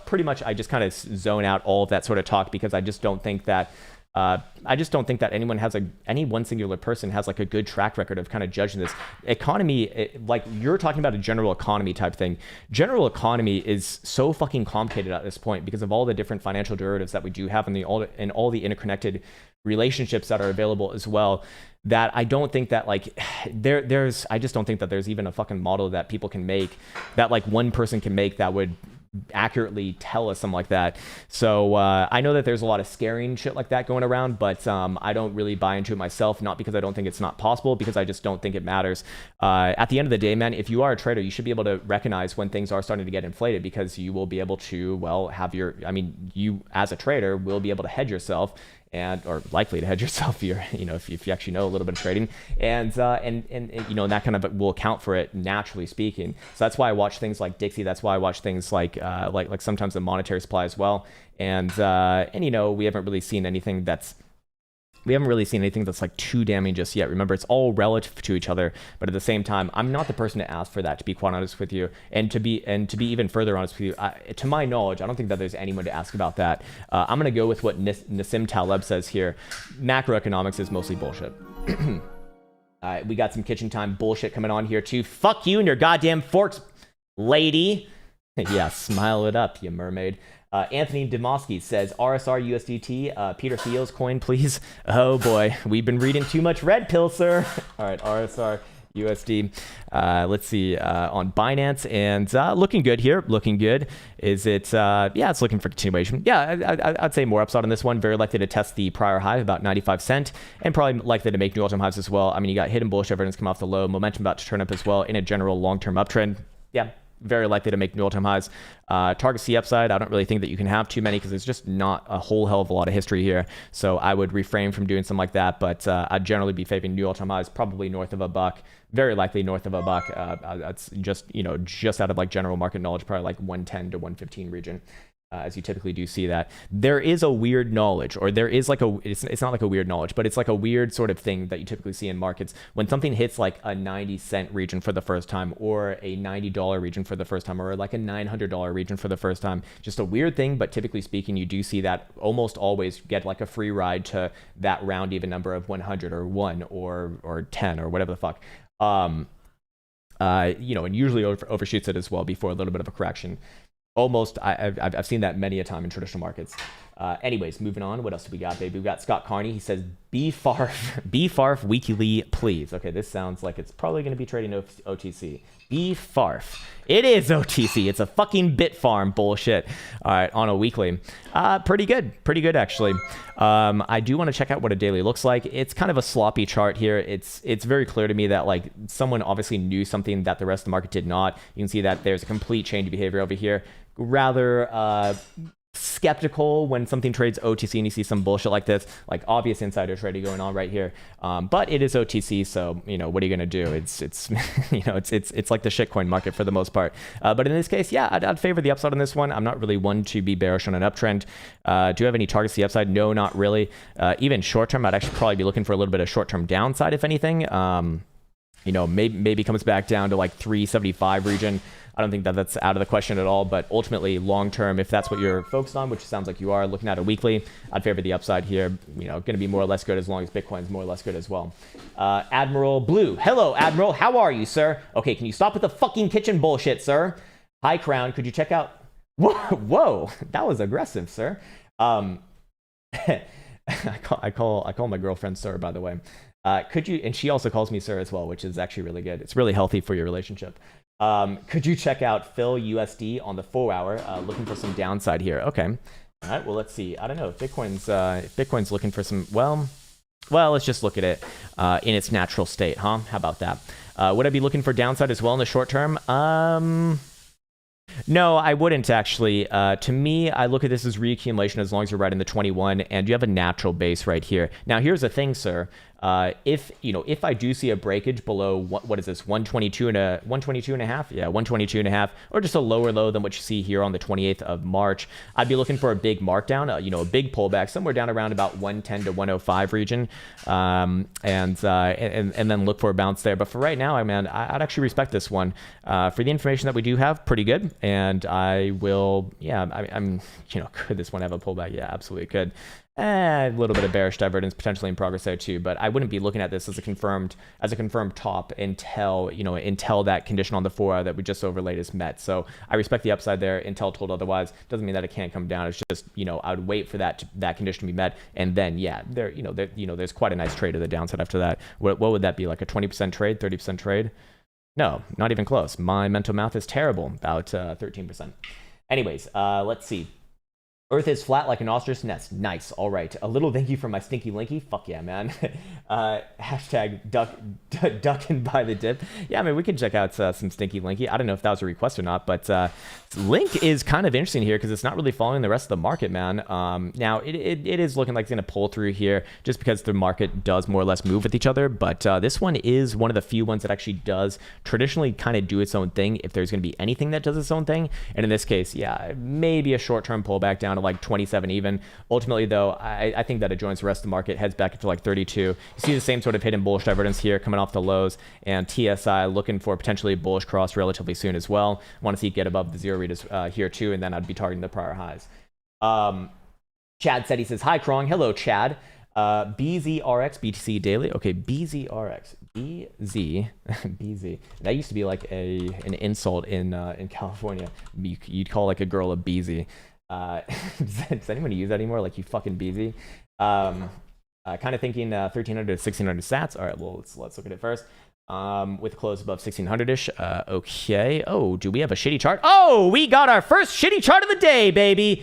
pretty much I just kind of zone out all of that sort of talk, because I just don't think that any one singular person has like a good track record of kind of judging this economy. Like, you're talking about a general economy type thing. General economy is so fucking complicated at this point because of all the different financial derivatives that we do have and all the interconnected relationships that are available as well, that I don't think that like I just don't think that there's even a fucking model that people can make, that like one person can make, that would accurately tell us something like that. So I know that there's a lot of scaring shit like that going around, but I don't really buy into it myself, not because I don't think it's not possible, because I just don't think it matters. At the end of the day, man, if you are a trader, you should be able to recognize when things are starting to get inflated, because you will be able to, well, you as a trader will be able to hedge yourself, or likely to hedge yourself if you actually know a little bit of trading, and that kind of will account for it, naturally speaking. So that's why I watch things like Dixie. That's why I watch things like sometimes the monetary supply as well. And we haven't really seen anything that's like too damning just yet. Remember, it's all relative to each other, but at the same time, I'm not the person to ask for that, to be quite honest with you. And to be even further honest with you, to my knowledge, I don't think that there's anyone to ask about that. I'm going to go with what Nassim Taleb says here. Macroeconomics is mostly bullshit. We got some kitchen time bullshit coming on here too. Fuck you and your goddamn forks, lady. Yeah, smile it up, you mermaid. Anthony Demosky says, RSR USDT, Peter Thiel's coin, please. Oh boy, we've been reading too much red pill, sir. All right, RSR USD. Let's see, on Binance, and looking good here. Looking good. Is it? Yeah, it's looking for continuation. Yeah, I'd say more upside on this one. Very likely to test the prior high of about 95 cents, and probably likely to make new all-time highs as well. I mean, you got hidden bullish evidence come off the low, momentum about to turn up as well in a general long-term uptrend. Yeah, very likely to make new all-time highs. Target C upside, I don't really think that you can have too many, because there's just not a whole hell of a lot of history here. So I would refrain from doing something like that, but I'd generally be favoring new all-time highs, probably north of $1, very likely north of $1. That's just out of like general market knowledge, probably like 110 to 115 region. as you typically do see that. There is a weird knowledge, or there is like it's not like a weird knowledge, but it's like a weird sort of thing that you typically see in markets when something hits like a 90-cent region for the first time, or a $90 region for the first time, or like a $900 region for the first time. Just a weird thing, but typically speaking, you do see that almost always get like a free ride to that round even number of 100 or 1 or 10 or whatever the fuck. You know, and usually overshoots it as well before a little bit of a correction. Almost, I've seen that many a time in traditional markets. Anyways, moving on. What else do we got, baby? We got Scott Carney. He says, "Be farf weekly, please." Okay, this sounds like it's probably going to be trading OTC. Be farf. It is OTC. It's a fucking bit farm bullshit. All right, on a weekly. Pretty good actually. I do want to check out what a daily looks like. It's kind of a sloppy chart here. It's very clear to me that like someone obviously knew something that the rest of the market did not. You can see that there's a complete change of behavior over here. Rather skeptical when something trades OTC and you see some bullshit like this, like obvious insider trading going on right here. But it is OTC, so you know what are you gonna do? It's you know it's like the shitcoin market for the most part. But in this case, yeah, I'd favor the upside on this one. I'm not really one to be bearish on an uptrend. Do you have any targets to the upside? No, not really. Even short term, I'd actually probably be looking for a little bit of short term downside, if anything. You know, maybe comes back down to like 375 region. I don't think that that's out of the question at all, but ultimately long term, if that's what you're focused on, which sounds like you are, looking at a weekly, I'd favor the upside here. You know, going to be more or less good as long as Bitcoin's more or less good as well. Admiral Blue. Hello, Admiral. How are you, sir? Okay, can you stop with the fucking kitchen bullshit, sir? Hi, Krown. Could you check out... Whoa, that was aggressive, sir. I call my girlfriend sir, by the way. Could you... And she also calls me sir as well, which is actually really good. It's really healthy for your relationship. Could you check out Phil USD on the 4-hour, looking for some downside here? Okay. All right. Well, let's see. I don't know if Bitcoin's looking for some, well, let's just look at it, in its natural state, huh? How about that? Would I be looking for downside as well in the short term? No, I wouldn't actually. To me, I look at this as reaccumulation as long as you're right in the 21 and you have a natural base right here. Now, here's the thing, sir. If I do see a breakage below what is this 122 and a half, yeah, 122 and a half, or just a lower low than what you see here on the 28th of March, I'd be looking for a big markdown, a big pullback somewhere down around about 110 to 105 region, and then look for a bounce there. But for right now, I'd actually respect this one. For the information that we do have, pretty good, and I will, could this one have a pullback? Yeah, absolutely could. A little bit of bearish divergence potentially in progress there too, but I wouldn't be looking at this as a confirmed top until that condition on the 4-hour that we just overlaid is met. So I respect the upside there until told otherwise. Doesn't mean that it can't come down. It's just I would wait for that condition to be met, and then there's quite a nice trade to the downside after that. What would that be, like a 20% trade, 30% trade? No, not even close. My mental math is terrible. About 13%. Anyways, let's see. Earth is flat like an ostrich nest. Nice. All right. A little thank you for my stinky linky. Fuck yeah, man. Hashtag duck and buy the dip. Yeah, we can check out some stinky linky. I don't know if that was a request or not, but Link is kind of interesting here because it's not really following the rest of the market, man. Now, it is looking like it's going to pull through here just because the market does more or less move with each other. But this one is one of the few ones that actually does traditionally kind of do its own thing if there's going to be anything that does its own thing. And in this case, yeah, maybe a short-term pullback down to like 27 even. Ultimately, though, I think that it joins the rest of the market, heads back up to like 32. You see the same sort of hidden bullish divergence here coming off the lows, and TSI looking for potentially a bullish cross relatively soon as well. Want to see it get above the zero readers here too, and then I'd be targeting the prior highs. Chad said, he says, hi, Krown. Hello, Chad. BZRX, BTC daily. Okay, BZRX. BZ. That used to be like an insult in California. You'd call like a girl a BZ. Does anyone use that anymore? Like, you fucking BZ. Kind of thinking 1300 to 1600 sats. All right, well, let's look at it first. With close above 1600-ish. Okay. Oh, do we have a shitty chart? Oh, we got our first shitty chart of the day, baby.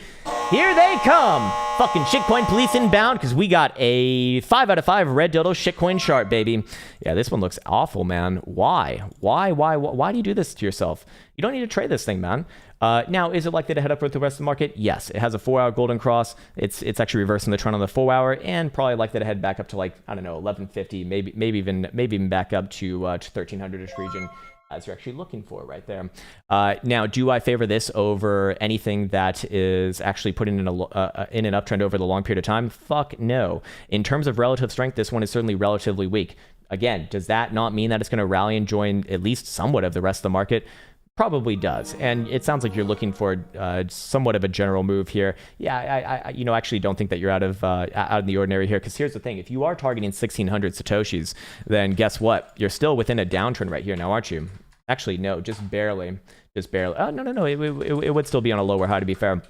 Here they come. Fucking shitcoin police inbound, because we got a 5 out of 5 red dildo shitcoin chart, baby. Yeah, this one looks awful, man. Why do you do this to yourself? You don't need to trade this thing, man. Now, is it likely to head up with the rest of the market? Yes, it has a 4-hour golden cross. It's actually reversing the trend on the 4-hour, and probably likely to head back up to, like, I don't know, 1150, maybe even back up to 1300-ish region as you're actually looking for right there. Now, do I favor this over anything that is actually putting in in an uptrend over the long period of time? Fuck no. In terms of relative strength, this one is certainly relatively weak. Again, does that not mean that it's going to rally and join at least somewhat of the rest of the market? Probably does. And it sounds like you're looking for somewhat of a general move here. Yeah, I actually don't think that you're out of the ordinary here, because here's the thing. If you are targeting 1,600 Satoshis, then guess what? You're still within a downtrend right here now, aren't you? Actually, no, just barely. Just barely. Oh, no. It would still be on a lower high, to be fair.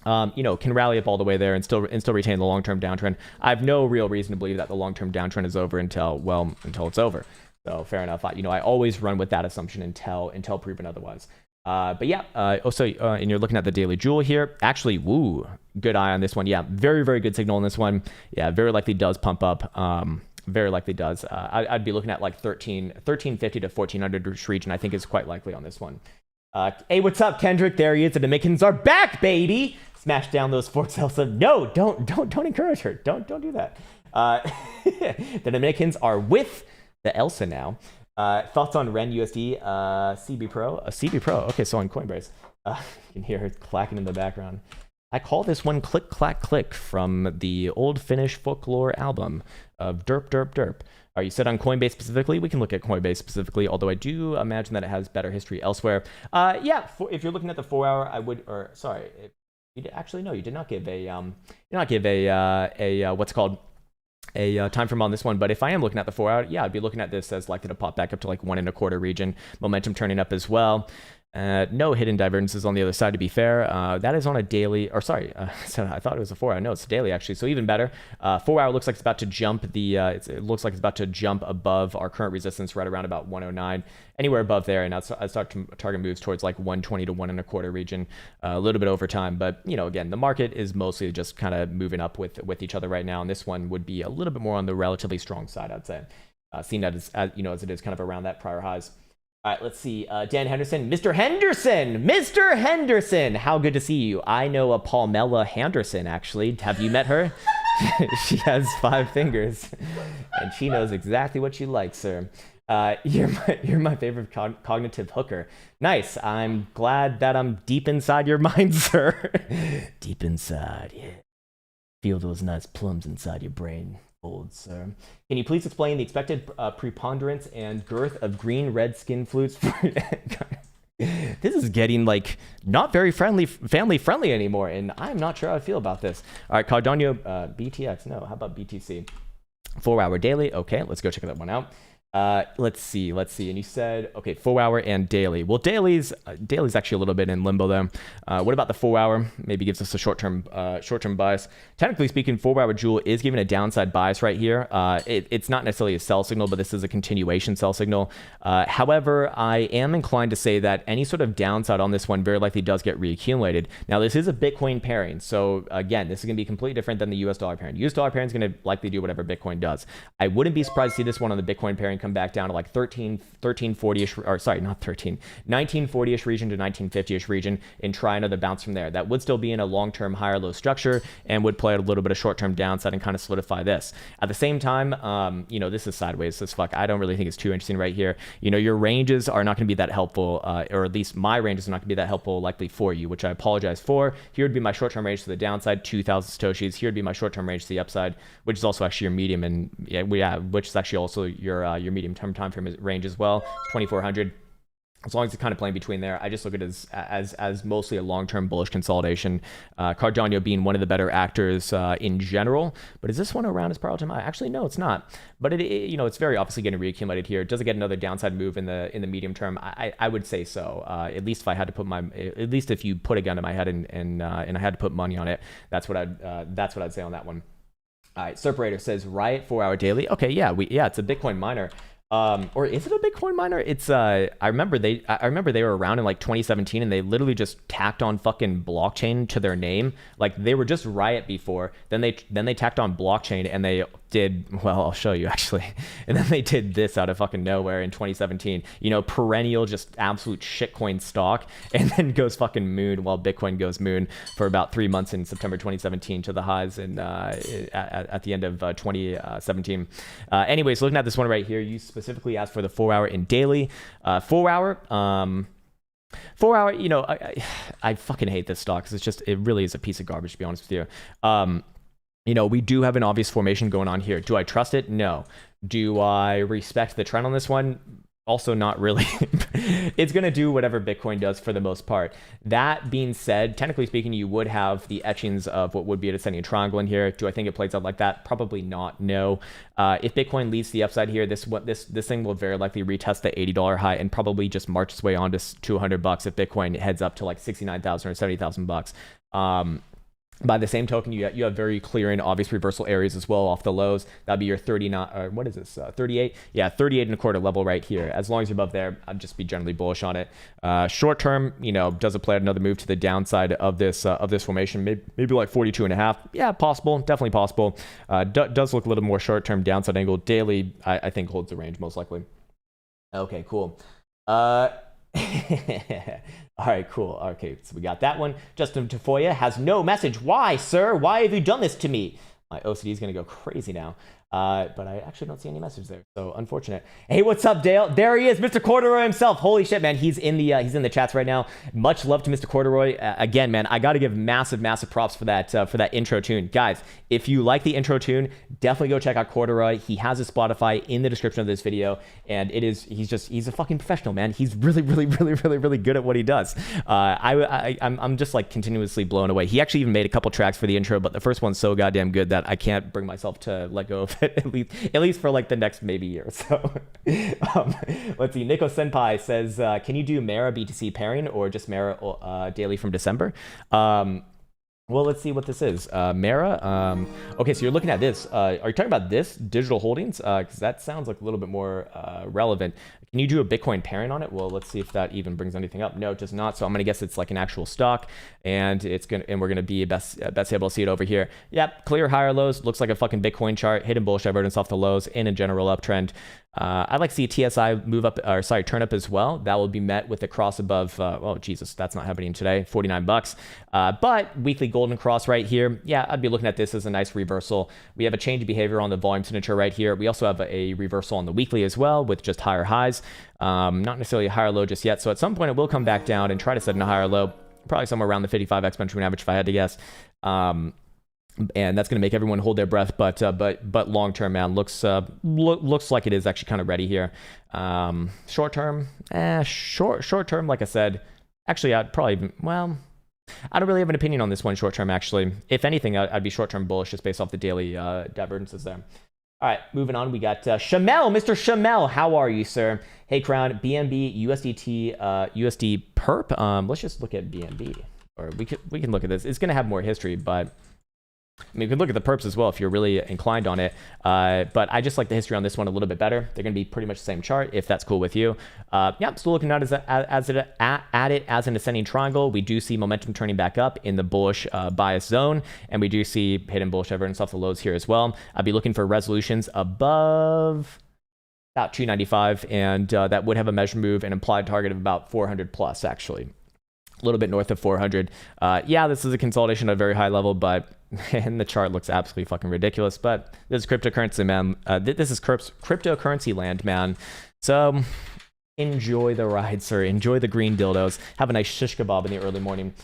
Can rally up all the way there and still retain the long-term downtrend. I have no real reason to believe that the long-term downtrend is over until it's over. So fair enough. I always run with that assumption until proven otherwise. But yeah, and you're looking at the daily jewel here. Actually, woo, good eye on this one. Yeah, very, very good signal on this one. Yeah, very likely does pump up. Very likely does. I'd be looking at like 1350 to 1400 region, I think, is quite likely on this one. Hey, what's up, Kendrick? There he is. The Dominicans are back, baby. Smash down those Fort Elsa. No, don't encourage her. Don't do that. The Dominicans are with the Elsa now. Thoughts on Ren USD, CB Pro? CB Pro. Okay, so on Coinbase. You can hear her clacking in the background. I call this one Click Clack Click from the old Finnish folklore album of Derp Derp Derp. Are you set on Coinbase specifically? We can look at Coinbase specifically, although I do imagine that it has better history elsewhere. Yeah, if you're looking at the 4 hour, I would, or sorry, actually no, you did not give a what's called a time frame on this one. But if I am looking at the 4 hour, yeah, I'd be looking at this as likely to pop back up to like 1.25 region, momentum turning up as well. No hidden divergences on the other side, to be fair. That is on a daily, or sorry, so I thought it was a 4 hour. No, it's a daily actually, so even better. 4 hour looks like it's about to jump it looks like it's about to jump above our current resistance right around about 109, anywhere above there, and I start to target moves towards like 120 to 1.25 region, a little bit over time. But again, the market is mostly just kind of moving up with each other right now, and this one would be a little bit more on the relatively strong side, I'd say, seeing that as it is kind of around that prior highs. All right, let's see. Dan Henderson. Mr. Henderson, how good to see you. I know a Palmella Henderson, actually. Have you met her? She has 5 fingers, and she knows exactly what you like, sir. You're my favorite cognitive hooker. Nice. I'm glad that I'm deep inside your mind, sir. Deep inside, yeah. Feel those nice plums inside your brain. Old sir. Can you please explain the expected preponderance and girth of green-red skin flutes? This is getting like not very family friendly anymore, and I'm not sure how I feel about this. All right, Cardano, BTX. No, how about BTC? 4 hour daily. Okay, let's go check that one out. Let's see. And you said, okay, 4 hour and daily. Well, daily's actually a little bit in limbo there. What about the 4 hour? Maybe gives us a short-term bias. Technically speaking, 4 hour jewel is giving a downside bias right here. It's not necessarily a sell signal, but this is a continuation sell signal. However, I am inclined to say that any sort of downside on this one very likely does get reaccumulated. Now, this is a Bitcoin pairing. So again, this is going to be completely different than the US dollar pairing. US dollar pairing is going to likely do whatever Bitcoin does. I wouldn't be surprised to see this one on the Bitcoin pairing come back down to like 1340-ish, or sorry, not 1940-ish region to 1950-ish region, and try another bounce from there. That would still be in a long-term higher low structure and would play a little bit of short-term downside and kind of solidify this. At the same time, this is sideways as fuck. I don't really think it's too interesting right here. Your ranges are not going to be that helpful, or at least my ranges are not going to be that helpful likely for you, which I apologize for. Here would be my short-term range to the downside, 2,000 Satoshis. Here would be my short-term range to the upside, which is also actually your medium, and which is actually also your medium-term time frame range as well, 2,400. As long as it's kind of playing between there, I just look at it as mostly a long-term bullish consolidation. Cardano being one of the better actors in general, but is this one around its prior time high? Actually, no, it's not. But it's very obviously getting reaccumulated here. Does it get another downside move in the medium term? I would say so. At least if I had to put at least if you put a gun to my head and I had to put money on it, that's what I'd say on that one. All right, Serperator says Riot 4 hour daily. Okay, yeah, it's a Bitcoin miner. Or is it a Bitcoin miner? It's I remember they were around in like 2017, and they literally just tacked on fucking blockchain to their name. Like they were just Riot before, then they tacked on blockchain, and they did, well, I'll show you actually. And then they did this out of fucking nowhere in 2017. Perennial just absolute shitcoin stock, and then goes fucking moon while Bitcoin goes moon for about 3 months in September 2017 to the highs at the end of 2017. Anyways, looking at this one right here, you specifically as for the 4-hour and daily. 4-hour, 4-hour, you know, I fucking hate this stock because it really is a piece of garbage, to be honest with you. You know, we do have an obvious formation going on here. Do I trust it? No. Do I respect the trend on this one? Also not really. It's going to do whatever Bitcoin does for the most part. That being said, technically speaking, you would have the etchings of what would be a descending triangle in here. Do I think it plays out like that? Probably not, no. If Bitcoin leads to the upside here, this thing will very likely retest the $80 high and probably just march its way on to $200 if Bitcoin heads up to like 69,000 or 70,000 bucks. By the same token, you have very clear and obvious reversal areas as well off the lows. That'd be your 39, or what is this, 38? Yeah, 38 and a quarter level right here. As long as you're above there, I'd just be generally bullish on it. Short term, you know, does it play out another move to the downside of this formation? Maybe like 42 and a half. Yeah, possible, definitely possible. Does look a little more short term downside angle. Daily, I think holds the range most likely. Okay, cool. All right, cool. Okay, so we got that one. Justin Tafoya has no message. Why, sir? Why have you done this to me? My OCD is going to go crazy now. But I actually don't see any message there, so unfortunate. Hey, what's up, Dale? There he is, Mr. Corduroy himself. Holy shit, man, he's in the chats right now. Much love to Mr. Corduroy. Again, man, I got to give massive props for that intro tune, guys. If you like the intro tune, definitely go check out Corduroy. He has his Spotify in the description of this video, and he's a fucking professional, man. He's really good at what he does. I'm just like continuously blown away. He actually even made a couple tracks for the intro, but the first one's so goddamn good that I can't bring myself to let go of it, at least for like the next maybe year or so. Let's see. Nico Senpai says, can you do Mara BTC pairing or just Mara daily from December? Well, let's see what this is. Mara. Okay, so you're looking at this. Are you talking about this digital holdings? Because that sounds like a little bit more relevant. Can you do a Bitcoin pairing on it? Well, let's see if that even brings anything up. No, it does not. So I'm gonna guess it's like an actual stock, and we're gonna be best able to see it over here. Yep, clear higher lows. Looks like a fucking Bitcoin chart. Hidden bullish divergence off the lows in a general uptrend. I'd like to see TSI move up, or sorry, turn up as well. That will be met with a cross above. Oh Jesus, that's not happening today. $49. But weekly golden cross right here. Yeah, I'd be looking at this as a nice reversal. We have a change of behavior on the volume signature right here. We also have a reversal on the weekly as well with just higher highs. Not necessarily a higher low just yet. So at some point it will come back down and try to set in a higher low, probably somewhere around the 55 exponential moving average if I had to guess. And that's going to make everyone hold their breath, but long term, man, looks like it is actually kind of ready here. Short term, short term, like I said, actually I'd probably I don't really have an opinion on this one short term actually. If anything, I'd be short term bullish just based off the daily divergences there. All right, moving on, we got Shamel, Mr. Shamel. How are you, sir? Hey, Krown, BNB, USDT, USD perp. Let's just look at BNB, or we can look at this. It's going to have more history, but I mean, you can look at the perps as well if you're really inclined on it. But I just like the history on this one a little bit better. They're going to be pretty much the same chart if that's cool with you. Yeah, still looking at it as an ascending triangle. We do see momentum turning back up in the bullish bias zone, and we do see hidden bullish divergence off the lows here as well. I'll be looking for resolutions above about 295, and that would have a measure move and implied target of about 400 plus actually. A little bit north of 400. Yeah, this is a consolidation at a very high level, but and the chart looks absolutely fucking ridiculous. But this is cryptocurrency, man. This is cryptocurrency land, man. So enjoy the ride, sir. Enjoy the green dildos. Have a nice shish kebab in the early morning.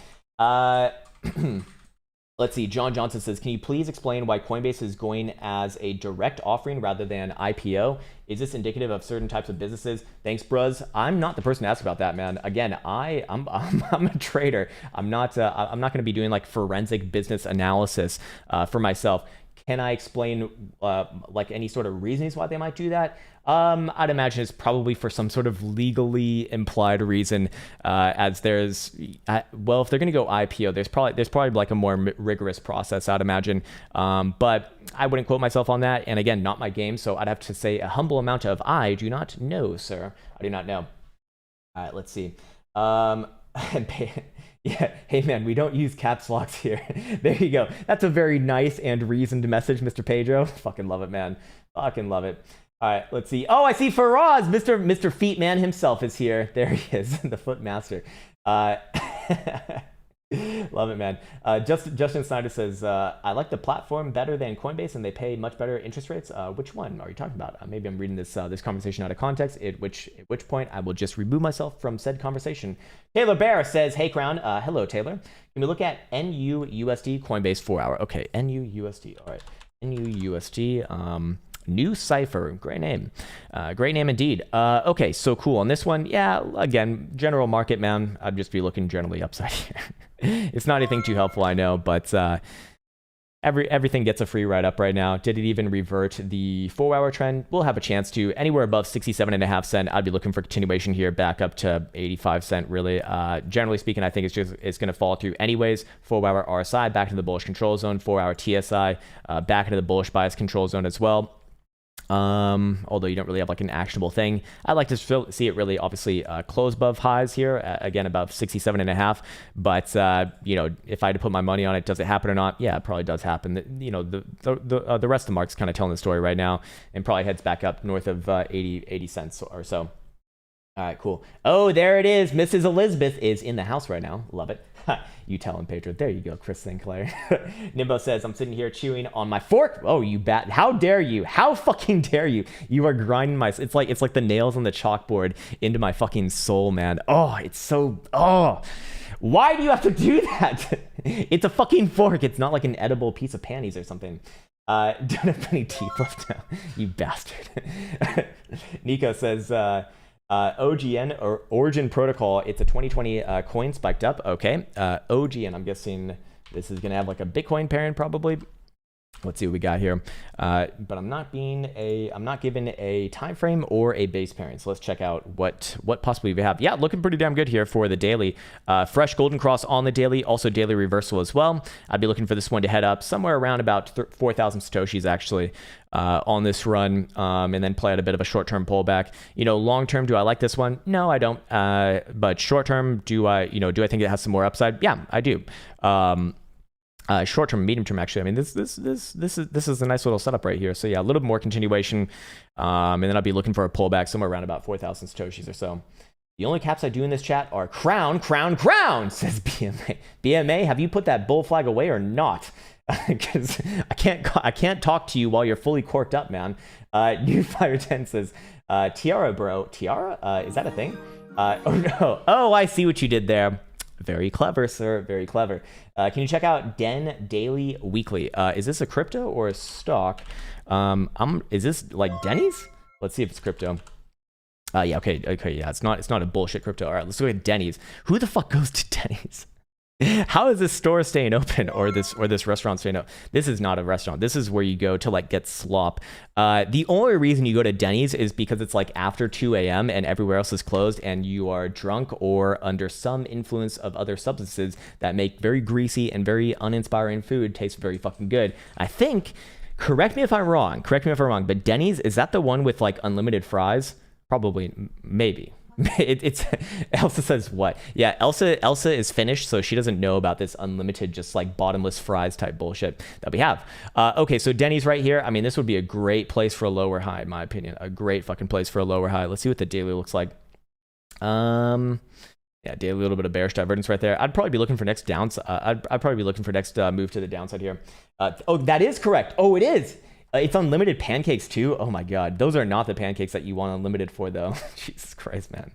Let's see. John Johnson says, can you please explain why Coinbase is going as a direct offering rather than IPO? Is this indicative of certain types of businesses? Thanks, bruz. I'm not the person to ask about that, man. Again, I'm a trader. I'm not going to be doing like forensic business analysis for myself. Can I explain like any sort of reasons why they might do that? I'd imagine it's probably for some sort of legally implied reason, as there's, well, if they're going to go IPO, there's probably like a more rigorous process, I'd imagine. But I wouldn't quote myself on that. And again, not my game. So I'd have to say a humble amount of, I do not know, sir. I do not know. All right, let's see. Yeah, hey man, we don't use caps locks here. There you go. That's a very nice and reasoned message, Mr. Pedro. Fucking love it, man. Fucking love it. All right, let's see. Oh, I see Faraz, Mr. Feet Man himself is here. There he is, the Foot Master. Love it, man. Justin Snyder says, I like the platform better than Coinbase and they pay much better interest rates. Which one are you talking about? Maybe I'm reading this conversation out of context, at which point I will just remove myself from said conversation. Taylor Bear says, hey, Krown. Hello, Taylor. Can we look at NUUSD Coinbase 4 hour? Okay, NUUSD. All right, NUUSD. New Cipher, great name indeed. Okay, so cool on this one. Yeah, again, general market, man. I'd just be looking generally upside here. It's not anything too helpful, I know, but everything gets a free ride up right now. Did it even revert the 4 hour trend? We'll have a chance to. Anywhere above 67.5 cents, I'd be looking for continuation here, back up to 85 cents. Really, generally speaking, I think it's going to fall through anyways. 4 hour RSI back to the bullish control zone. 4 hour TSI back into the bullish bias control zone as well. Although you don't really have like an actionable thing. I'd like to see it really obviously close above highs here, again above 67.5. But if I had to put my money on it, does it happen or not? Yeah, it probably does happen. The rest of the market's kind of telling the story right now, and probably heads back up north of 80 cents or so. All right, cool. Oh, there it is. Mrs. Elizabeth is in the house right now. Love it. You tell him, Pedro. There you go, Chris Sinclair. Nimbo says, I'm sitting here chewing on my fork. Oh, you bat. How dare you? How fucking dare you? You are grinding my... It's like the nails on the chalkboard into my fucking soul, man. Oh, it's so... Oh, why do you have to do that? It's a fucking fork. It's not like an edible piece of panties or something. Don't have any teeth left now. You bastard. Nico says... OGN or Origin Protocol, it's a 2020 coin spiked up. Okay. OGN, I'm guessing this is gonna have like a Bitcoin parent probably. Let's see what we got here. But I'm not given a time frame or a base parent. So let's check out what possibly we have. Yeah, looking pretty damn good here for the daily. Fresh golden cross on the daily, also daily reversal as well. I'd be looking for this one to head up somewhere around about 4,000 Satoshis actually on this run, and then play out a bit of a short-term pullback. Long term, do I like this one? No, I don't. But short term, do I think it has some more upside? Yeah, I do. Short term, medium term, actually. I mean, this is a nice little setup right here. So yeah, a little bit more continuation, and then I'll be looking for a pullback somewhere around about 4,000 Satoshis or so. The only caps I do in this chat are Krown, says BMA. BMA, have you put that bull flag away or not? Because I can't talk to you while you're fully corked up, man. New Fire 10 says, Tiara, bro. Tiara? Is that a thing? Oh no. Oh, I see what you did there. Very clever, sir. Very clever. Can you check out Den Daily Weekly? Is this a crypto or a stock? Is this like Denny's? Let's see if it's crypto. Yeah, okay, yeah, it's not a bullshit crypto. All right, let's look at Denny's. Who the fuck goes to Denny's? How is this store staying open or this restaurant staying open? This is not a restaurant. This is where you go to like get slop. The only reason you go to Denny's is because it's like after 2 a.m. and everywhere else is closed and you are drunk or under some influence of other substances that make very greasy and very uninspiring food taste very fucking good. I think, correct me if I'm wrong, but Denny's, is that the one with like unlimited fries? Probably, maybe. It's Elsa says what? Yeah, Elsa is Finnish, so she doesn't know about this unlimited, just like bottomless fries type bullshit that we have. Okay, so Denny's right here. I mean, this would be a great place for a lower high, in my opinion. A great fucking place for a lower high. Let's see what the daily looks like. Yeah, daily, a little bit of bearish divergence right there. I'd probably be looking for next downside. I'd probably be looking for next move to the downside here. Oh, that is correct. Oh, it is. It's unlimited pancakes too. Oh my god, those are not the pancakes that you want unlimited for though. Jesus Christ, man.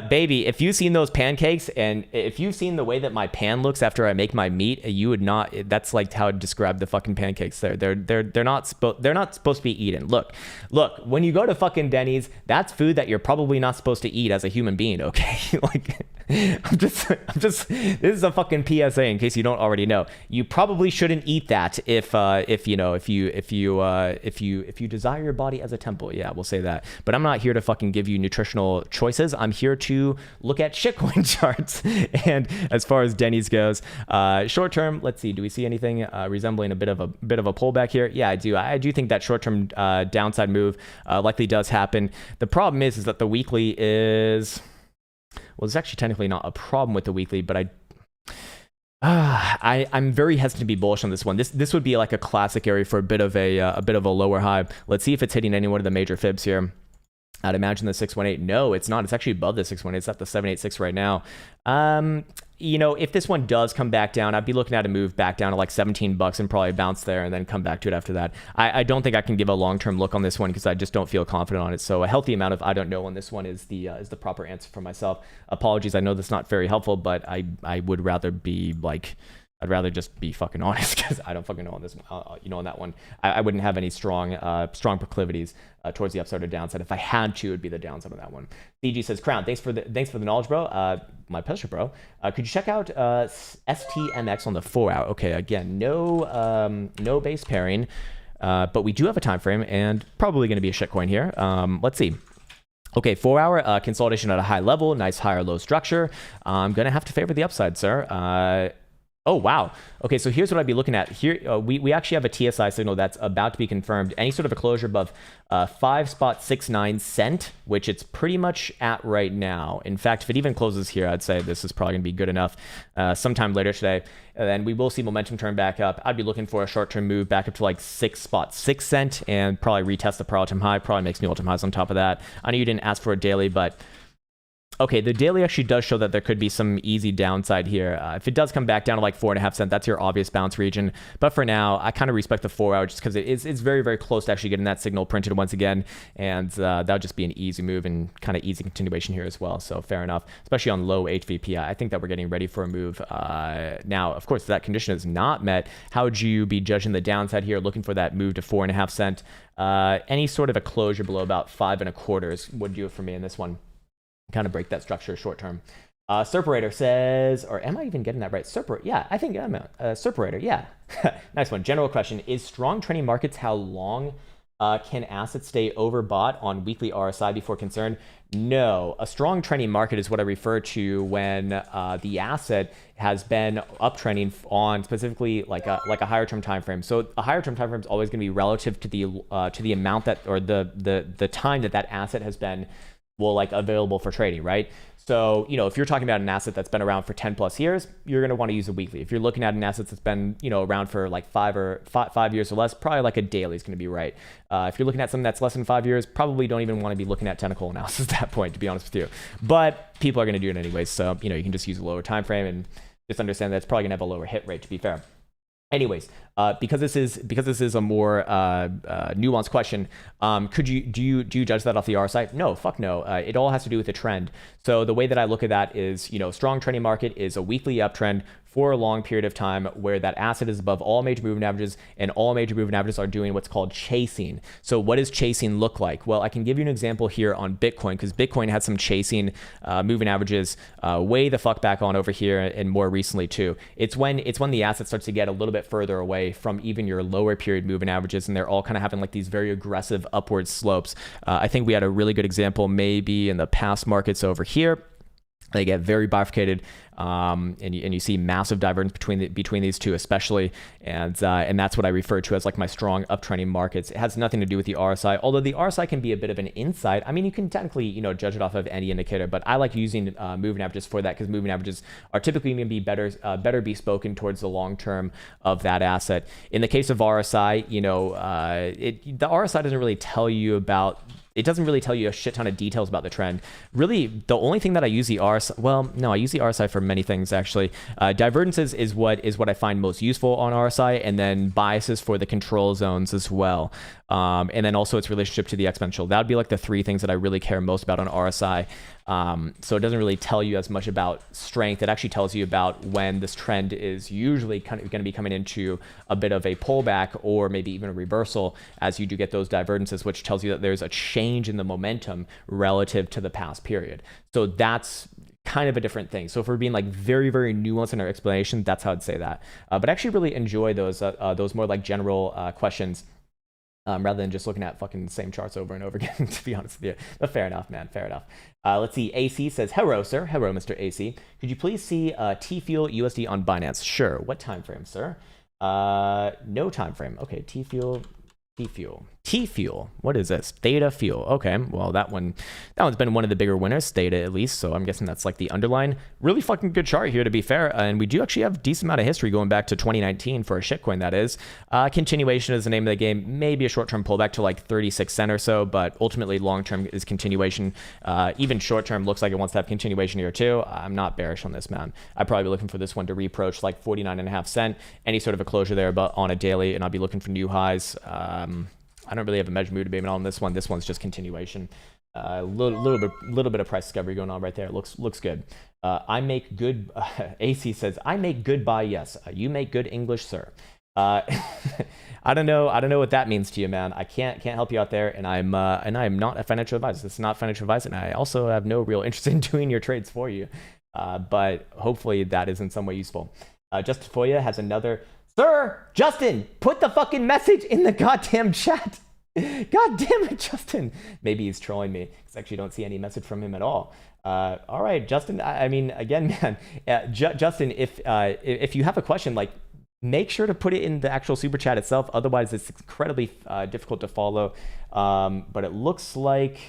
Baby, if you've seen those pancakes and if you've seen the way that my pan looks after I make my meat, you would not. That's like how I'd describe the fucking pancakes. They're not supposed to be eaten. Look. When you go to fucking Denny's, that's food that you're probably not supposed to eat as a human being. Okay, like. I'm just this is a fucking PSA in case you don't already know. You probably shouldn't eat that if you desire your body as a temple. Yeah, we'll say that. But I'm not here to fucking give you nutritional choices. I'm here to look at shitcoin charts. And as far as Denny's goes, short term, let's see, do we see anything resembling a bit of a pullback here? Yeah, I do. I do think that short term downside move likely does happen. The problem is that the weekly is, well, it's actually technically not a problem with the weekly, but I'm very hesitant to be bullish on this one. This would be like a classic area for a bit of a lower high. Let's see if it's hitting any one of the major fibs here. I'd imagine the 618. No, it's not. It's actually above the 618. It's at the 786 right now. you know, if this one does come back down, I'd be looking at a move back down to like 17 bucks and probably bounce there and then come back to it after that. I don't think I can give a long-term look on this one because I just don't feel confident on it. So a healthy amount of I don't know on this one is the proper answer for myself. Apologies, I know that's not very helpful, but I would rather be like, I'd rather just be fucking honest because I don't fucking know on this one. You know, on that one, I wouldn't have any strong proclivities towards the upside or downside. If I had to, it'd be the downside on that one. CG says, Krown, thanks for the knowledge, bro. My pleasure, bro. Could you check out STMX on the 4 hour? Okay, again, no base pairing, but we do have a time frame and probably going to be a shitcoin here. Let's see. Okay, 4 hour consolidation at a high level, nice higher low structure. I'm gonna have to favor the upside, sir. Oh, wow. Okay, so here's what I'd be looking at. Here, we actually have a TSI signal that's about to be confirmed. Any sort of a closure above 5.69 cent, which it's pretty much at right now. In fact, if it even closes here, I'd say this is probably going to be good enough sometime later today. And then we will see momentum turn back up. I'd be looking for a short-term move back up to like 6.6 cent and probably retest the per all-time high, probably makes new all-time highs on top of that. I know you didn't ask for a daily, but okay, the daily actually does show that there could be some easy downside here. If it does come back down to like 4.5 cents, that's your obvious bounce region. But for now, I kind of respect the 4 hour just because it's very, very close to actually getting that signal printed once again. And that would just be an easy move and kind of easy continuation here as well. So fair enough, especially on low HVP. I think that we're getting ready for a move. Now, of course, if that condition is not met, how would you be judging the downside here, looking for that move to 4.5 cent? Any sort of a closure below about 5.25 would do it for me in this one. Kind of break that structure short term. Serperator says, or am I even getting that right? Yeah, I think I'm Serperator, yeah. Nice one. General question, is strong trending markets, how long can assets stay overbought on weekly RSI before concern? No, a strong trending market is what I refer to when the asset has been uptrending on specifically like a higher term time frame. So a higher term time frame is always going to be relative to the amount that, or the time that asset has been like available for trading, right? So, you know, if you're talking about an asset that's been around for 10 plus years, you're going to want to use a weekly. If you're looking at an asset that's been, you know, around for like 5 years or less, probably like a daily is going to be right. If you're looking at something that's less than 5 years, probably don't even want to be looking at technical analysis at that point, to be honest with you. But people are going to do it anyways. So, you know, you can just use a lower time frame and just understand that it's probably going to have a lower hit rate, to be fair. Anyways, because this is a more nuanced question, do you judge that off the RSI? No, fuck no. It all has to do with the trend. So the way that I look at that is, you know, strong trending market is a weekly uptrend for a long period of time where that asset is above all major moving averages, and all major moving averages are doing what's called chasing. So what does chasing look like? Well, I can give you an example here on Bitcoin, because Bitcoin had some chasing moving averages way the fuck back on over here, and more recently too. It's when the asset starts to get a little bit further away from even your lower period moving averages, and they're all kind of having like these very aggressive upward slopes. I think we had a really good example maybe in the past markets over here. They get very bifurcated, and you see massive divergence between these two, especially, and that's what I refer to as like my strong uptrending markets. It has nothing to do with the RSI, although the RSI can be a bit of an insight. I mean, you can technically, you know, judge it off of any indicator, but I like using moving averages for that, because moving averages are typically going to be better bespoken towards the long term of that asset. In the case of RSI, you know, the RSI doesn't really tell you about. It doesn't really tell you a shit ton of details about the trend. Really, the only thing that I use the RSI, well, no, I use the RSI for many things actually. Divergences is what I find most useful on RSI, and then biases for the control zones as well. And then also its relationship to the exponential. That would be like the three things that I really care most about on RSI. So it doesn't really tell you as much about strength. It actually tells you about when this trend is usually kind of going to be coming into a bit of a pullback, or maybe even a reversal, as you do get those divergences, which tells you that there's a change in the momentum relative to the past period. So that's kind of a different thing. So if we're being like very, very nuanced in our explanation, that's how I'd say that. But I actually really enjoy those more like general questions. Rather than just looking at fucking the same charts over and over again, to be honest with you. But fair enough, man, fair enough. Let's see, AC says, hello, sir. Hello, Mr. AC. Could you please see T-Fuel USD on Binance? Sure. What time frame, sir? No time frame. Okay, T-Fuel. T Fuel. What is this? Theta Fuel. Okay, well that one's been one of the bigger winners, Theta at least. So I'm guessing that's like the underline. Really fucking good chart here, to be fair. And we do actually have a decent amount of history going back to 2019 for a shitcoin, that is. Continuation is the name of the game. Maybe a short-term pullback to like 36 cents or so, but ultimately long-term is continuation. Even short-term looks like it wants to have continuation here too. I'm not bearish on this, man. I'd probably be looking for this one to reapproach like 49.5 cents. Any sort of a closure there, but on a daily, and I'll be looking for new highs. I don't really have a measured moving abatement on this one. This one's just continuation. Little bit of price discovery going on right there. Looks good. I make good. AC says I make good buy. Yes, you make good English, sir. I don't know what that means to you, man. I can't help you out there, and I am not a financial advisor. This is not financial advice, and I also have no real interest in doing your trades for you. But hopefully that is in some way useful. Justin Foya has another. Sir, Justin, put the fucking message in the goddamn chat. God damn it, Justin. Maybe he's trolling me because I actually don't see any message from him at all. All right, Justin. I mean, again, man, Justin, if you have a question, like, make sure to put it in the actual super chat itself. Otherwise, it's incredibly difficult to follow. But it looks like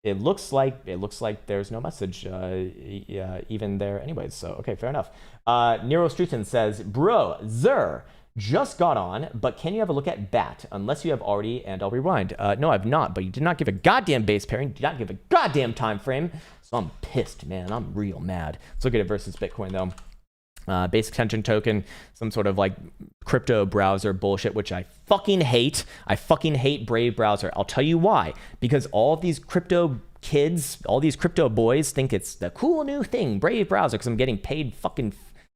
there's no message even there anyways. So, okay, fair enough. Nero Struton says, bro, Zer, just got on, but can you have a look at BAT? Unless you have already, and I'll rewind. No, I've not, but you did not give a goddamn base pairing, did not give a goddamn time frame. So I'm pissed, man. I'm real mad. Let's look at it versus Bitcoin, though. Base extension token, some sort of like crypto browser bullshit, which I fucking hate. I fucking hate Brave browser. I'll tell you why. Because all of these crypto kids, all these crypto boys think it's the cool new thing, Brave browser, because I'm getting paid fucking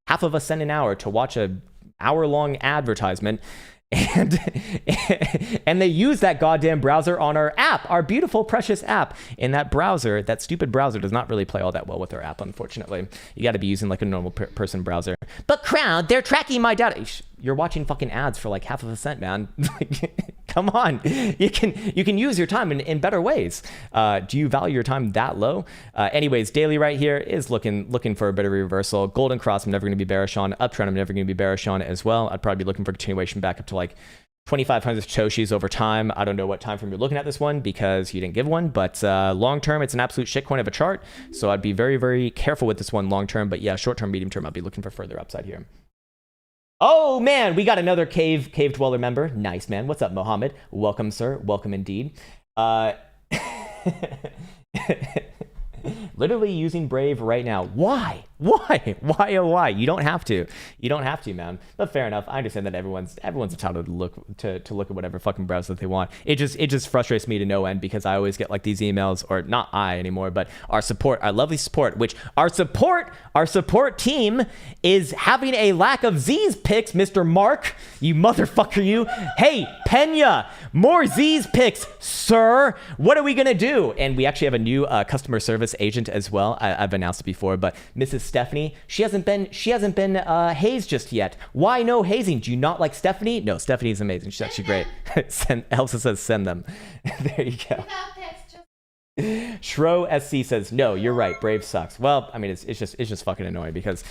half of a cent an hour to watch a hour-long advertisement. And they use that goddamn browser on our app, our beautiful, precious app. And that browser, that stupid browser, does not really play all that well with our app, unfortunately. You got to be using like a normal person browser. But Krown, they're tracking my data. You're watching fucking ads for like half of a cent, man. Come on, you can use your time in better ways. Do you value your time that low? Anyways, daily right here is looking for a bit of a reversal. Golden cross, I'm never going to be bearish on. Uptrend, I'm never going to be bearish on as well. I'd probably be looking for continuation back up to like 2,500 Satoshis over time. I don't know what time frame you're looking at this one because you didn't give one, but long term, it's an absolute shitcoin of a chart. So I'd be very, very careful with this one long term. But yeah, short term, medium term, I'll be looking for further upside here. Oh man, we got another cave dweller member. Nice, man. What's up, Mohammed? Welcome, sir. Welcome indeed. Literally using Brave right now. Why? Why, oh why? You don't have to. You don't have to, man. But fair enough. I understand that everyone's entitled to look at whatever fucking browser that they want. It just frustrates me to no end because I always get like these emails, or not I anymore, but our lovely support, which our support team is having a lack of Z's picks, Mr. Mark. You motherfucker, you. Hey, Pena, more Z's picks, sir. What are we gonna do? And we actually have a new customer service agent as well. I've announced it before, but Mrs. Stephanie, she hasn't been hazed just yet. Why no hazing? Do you not like Stephanie? No, Stephanie's amazing. She's actually great. Elsa says send them. There you go. Shro SC says no, you're right, Brave sucks. Well, I mean, it's just fucking annoying because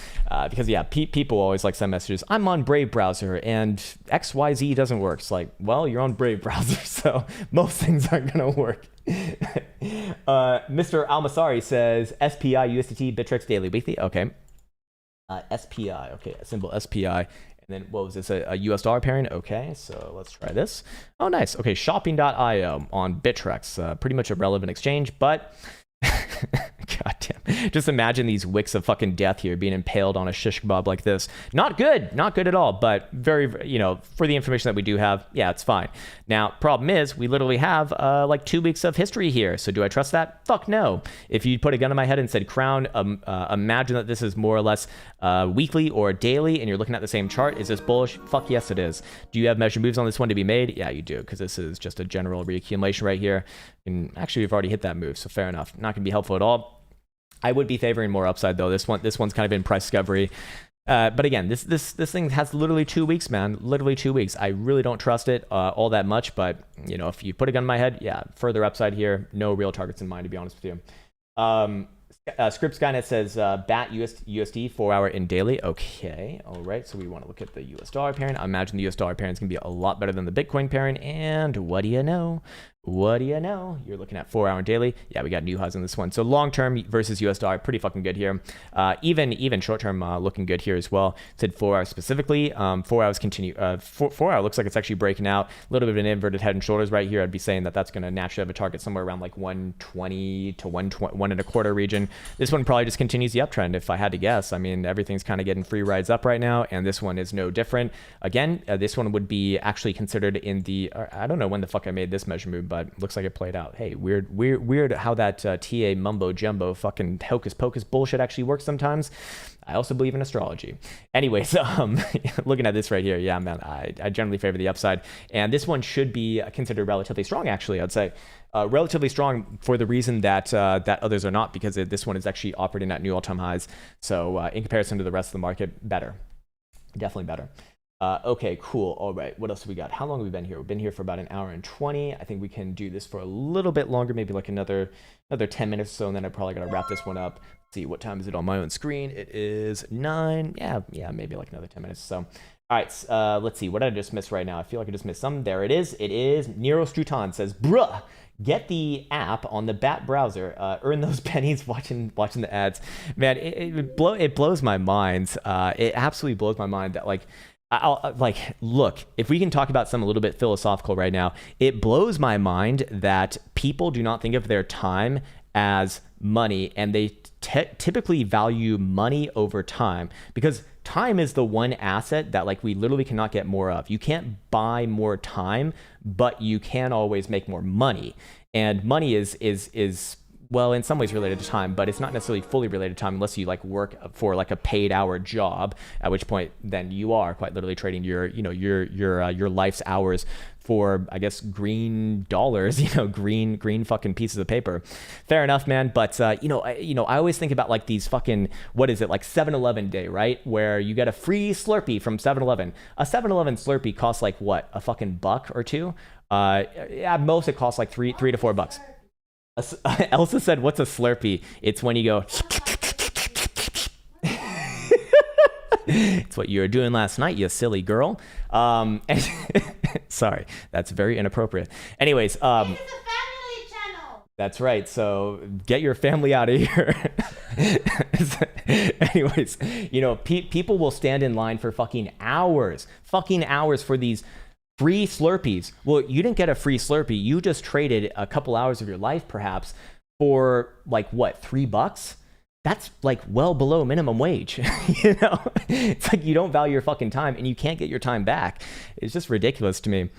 yeah, people always like send messages, I'm on Brave browser and XYZ doesn't work. It's like, well, you're on Brave browser, so most things aren't gonna work. Mr. Almasari says SPI USDT Bittrex daily weekly. Okay. SPI. Okay, symbol SPI. And then what was this? A US dollar pairing? Okay, so let's try this. Oh, nice. Okay, shopping.io on Bittrex. Pretty much a relevant exchange, but God damn. Just imagine these wicks of fucking death here being impaled on a shish kebab like this. Not good at all, but very, for the information that we do have, yeah, it's fine. Now, problem is, we literally have like 2 weeks of history here. So do I trust that? Fuck no. If you put a gun in my head and said, Krown, imagine that this is more or less weekly or daily, and you're looking at the same chart, is this bullish? Fuck yes, it is. Do you have measured moves on this one to be made? Yeah, you do, because this is just a general reaccumulation right here. And actually, we've already hit that move, so fair enough. Not going to be helpful at all. I would be favoring more upside though. This one's kind of in price discovery. But again, this thing has literally 2 weeks, man. Literally 2 weeks. I really don't trust it all that much. But if you put a gun in my head, yeah, further upside here. No real targets in mind, to be honest with you. Script Skynet says BAT USD 4 hour and daily. Okay, all right. So we want to look at the US dollar pairing. I imagine the US dollar pairing is going to be a lot better than the Bitcoin pairing. And what do you know? What do you know? You're looking at 4 hour and daily. Yeah, we got new highs on this one. So long term versus US dollar, pretty fucking good here. Even short term looking good here as well. Said 4 hours specifically. 4 hours continue. 4 hour looks like it's actually breaking out. A little bit of an inverted head and shoulders right here. I'd be saying that that's going to naturally have a target somewhere around like 120 to 1.25 region. This one probably just continues the uptrend if I had to guess. I mean, everything's kind of getting free rides up right now, and this one is no different. Again, this one would be actually considered in the, I don't know when the fuck I made this measure move, but looks like it played out. Hey, weird how that TA mumbo jumbo fucking hocus pocus bullshit actually works sometimes. I also believe in astrology. Anyways, looking at this right here, yeah, man, I generally favor the upside. And this one should be considered relatively strong, actually, I'd say. Relatively strong for the reason that that others are not, because this one is actually operating at new all-time highs. So in comparison to the rest of the market, better. Definitely better. Okay, cool. All right, what else have we got? How long have we been here? We've been here for about an hour and 20. I think we can do this for a little bit longer, maybe like another 10 minutes or so, and then I probably got to wrap this one up. Let's see, what time is it on my own screen? It is 9. Yeah, maybe like another 10 minutes or so. All right, let's see. What did I just miss right now? I feel like I just missed some. There it is. It is Nero Struton says, bruh, get the app on the BAT browser. Earn those pennies watching the ads. Man, it blows my mind. It absolutely blows my mind that look, if we can talk about something a little bit philosophical right now, it blows my mind that people do not think of their time as money, and they typically value money over time, because time is the one asset that like we literally cannot get more of. You can't buy more time, but you can always make more money. And money is well, in some ways related to time, but it's not necessarily fully related to time unless you like work for like a paid hour job, at which point then you are quite literally trading your life's hours for, I guess, green dollars, green fucking pieces of paper. Fair enough, man. But I always think about like these fucking, what is it, like 7-Eleven day, right? Where you get a free Slurpee from 7-Eleven. A 7-Eleven Slurpee costs like what, a fucking $1 or $2? At most it costs like $3 to $4. Elsa said, what's a Slurpee? It's when you go... It's what you were doing last night, you silly girl. Sorry, that's very inappropriate. Anyways, it's a family channel. That's right. So get your family out of here. Anyways, people will stand in line for fucking hours for these free Slurpees. Well, you didn't get a free Slurpee. You just traded a couple hours of your life, perhaps, for like what, $3? That's like well below minimum wage. It's like you don't value your fucking time, and you can't get your time back. It's just ridiculous to me.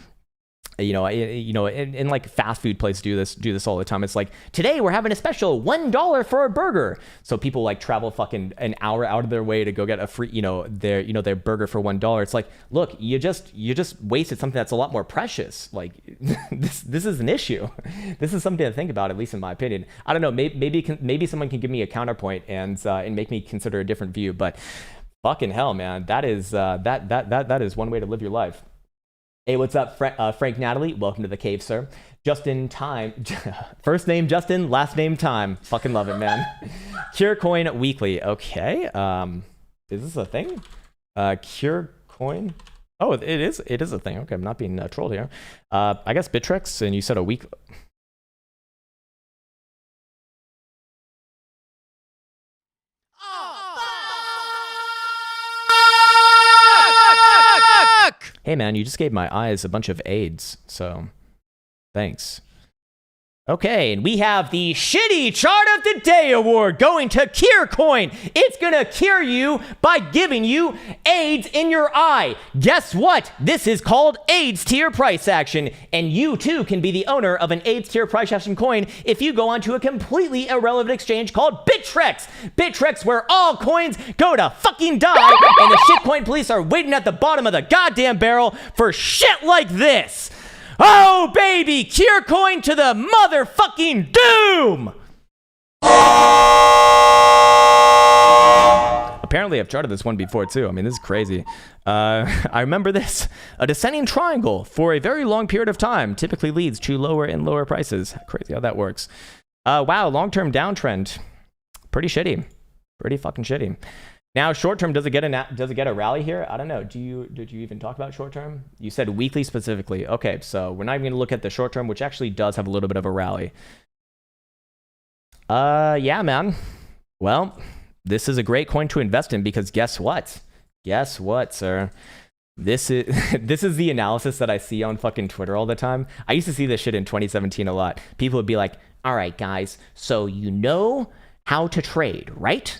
And like fast food places do this all the time. It's like, today we're having a special $1 for a burger. So people like travel fucking an hour out of their way to go get a free, their burger for $1. It's like, look, you just wasted something that's a lot more precious. Like this is an issue. This is something to think about, at least in my opinion. I don't know. Maybe someone can give me a counterpoint and make me consider a different view. But fucking hell, man, that is one way to live your life. Hey, what's up, Frank Natalie? Welcome to the cave, sir. Justin Time. First name Justin, last name Time. Fucking love it, man. Cure Coin Weekly. Okay. Is this a thing? Cure Coin. Oh, it is a thing. Okay, I'm not being trolled here. I guess Bittrex, and you said a week. Hey man, you just gave my eyes a bunch of AIDS, so thanks. Okay, and we have the Shitty Chart of the Day award going to CureCoin. It's gonna cure you by giving you AIDS in your eye. Guess what? This is called AIDS tier price action, and you too can be the owner of an AIDS tier price action coin if you go onto a completely irrelevant exchange called Bittrex. Bittrex, where all coins go to fucking die, and the shitcoin police are waiting at the bottom of the goddamn barrel for shit like this. Oh, baby, CureCoin to the motherfucking doom! Apparently, I've charted this one before, too. I mean, this is crazy. I remember this. A descending triangle for a very long period of time typically leads to lower and lower prices. Crazy how that works. Wow, long-term downtrend. pretty shitty. Pretty fucking shitty. Now, short term, does it get a rally here? I don't know. Did you even talk about short term? You said weekly specifically. Okay, so we're not even going to look at the short term, which actually does have a little bit of a rally. Yeah, man. Well, this is a great coin to invest in because guess what? Guess what, sir? This is the analysis that I see on fucking Twitter all the time. I used to see this shit in 2017 a lot. People would be like, all right, guys, so you know how to trade, right?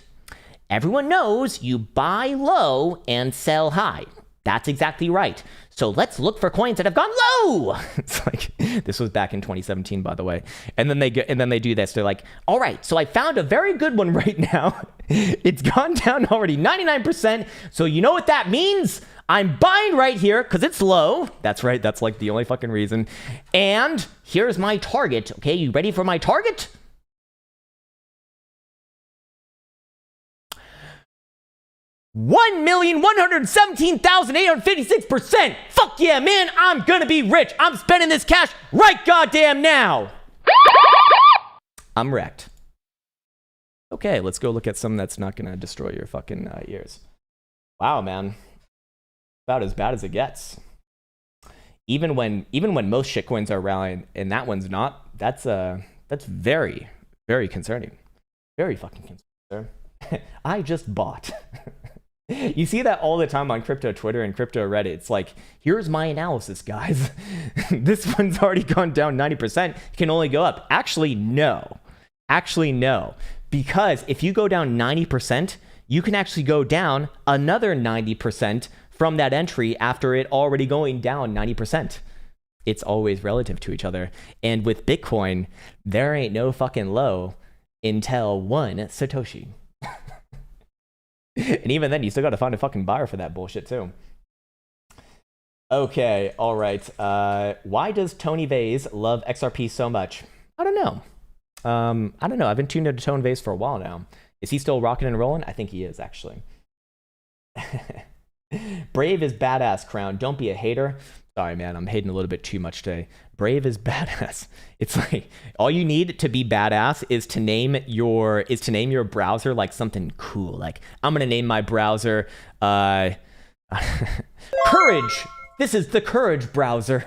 Everyone knows you buy low and sell high. That's exactly right. So let's look for coins that have gone low. It's like, this was back in 2017, by the way. And then they do this. They're like, all right, so I found a very good one right now. It's gone down already 99%. So you know what that means? I'm buying right here because it's low. That's right. That's like the only fucking reason. And here's my target. Okay, you ready for my target? 1,117,856%. Fuck yeah, man. I'm gonna be rich. I'm spending this cash right goddamn now. I'm wrecked. Okay, let's go look at some that's not gonna destroy your fucking ears. Wow, man. About as bad as it gets. Even when most shitcoins are rallying and that one's not, that's very, very concerning. Very fucking concerning. I just bought. You see that all the time on crypto Twitter and crypto Reddit. It's like, here's my analysis, guys. This one's already gone down 90%. It can only go up. Actually, no. Because if you go down 90%, you can actually go down another 90% from that entry after it already going down 90%. It's always relative to each other. And with Bitcoin, there ain't no fucking low until 1 Satoshi. And even then, you still got to find a fucking buyer for that bullshit, too. Okay, all right. Why does Tony Vase love XRP so much? I don't know. I don't know. I've been tuned into Tony Vase for a while now. Is he still rocking and rolling? I think he is, actually. Brave is badass, Krown. Don't be a hater. Sorry, man. I'm hating a little bit too much today. Brave is badass. It's like all you need to be badass is to name your browser like something cool. Like I'm gonna name my browser Courage. This is the Courage browser.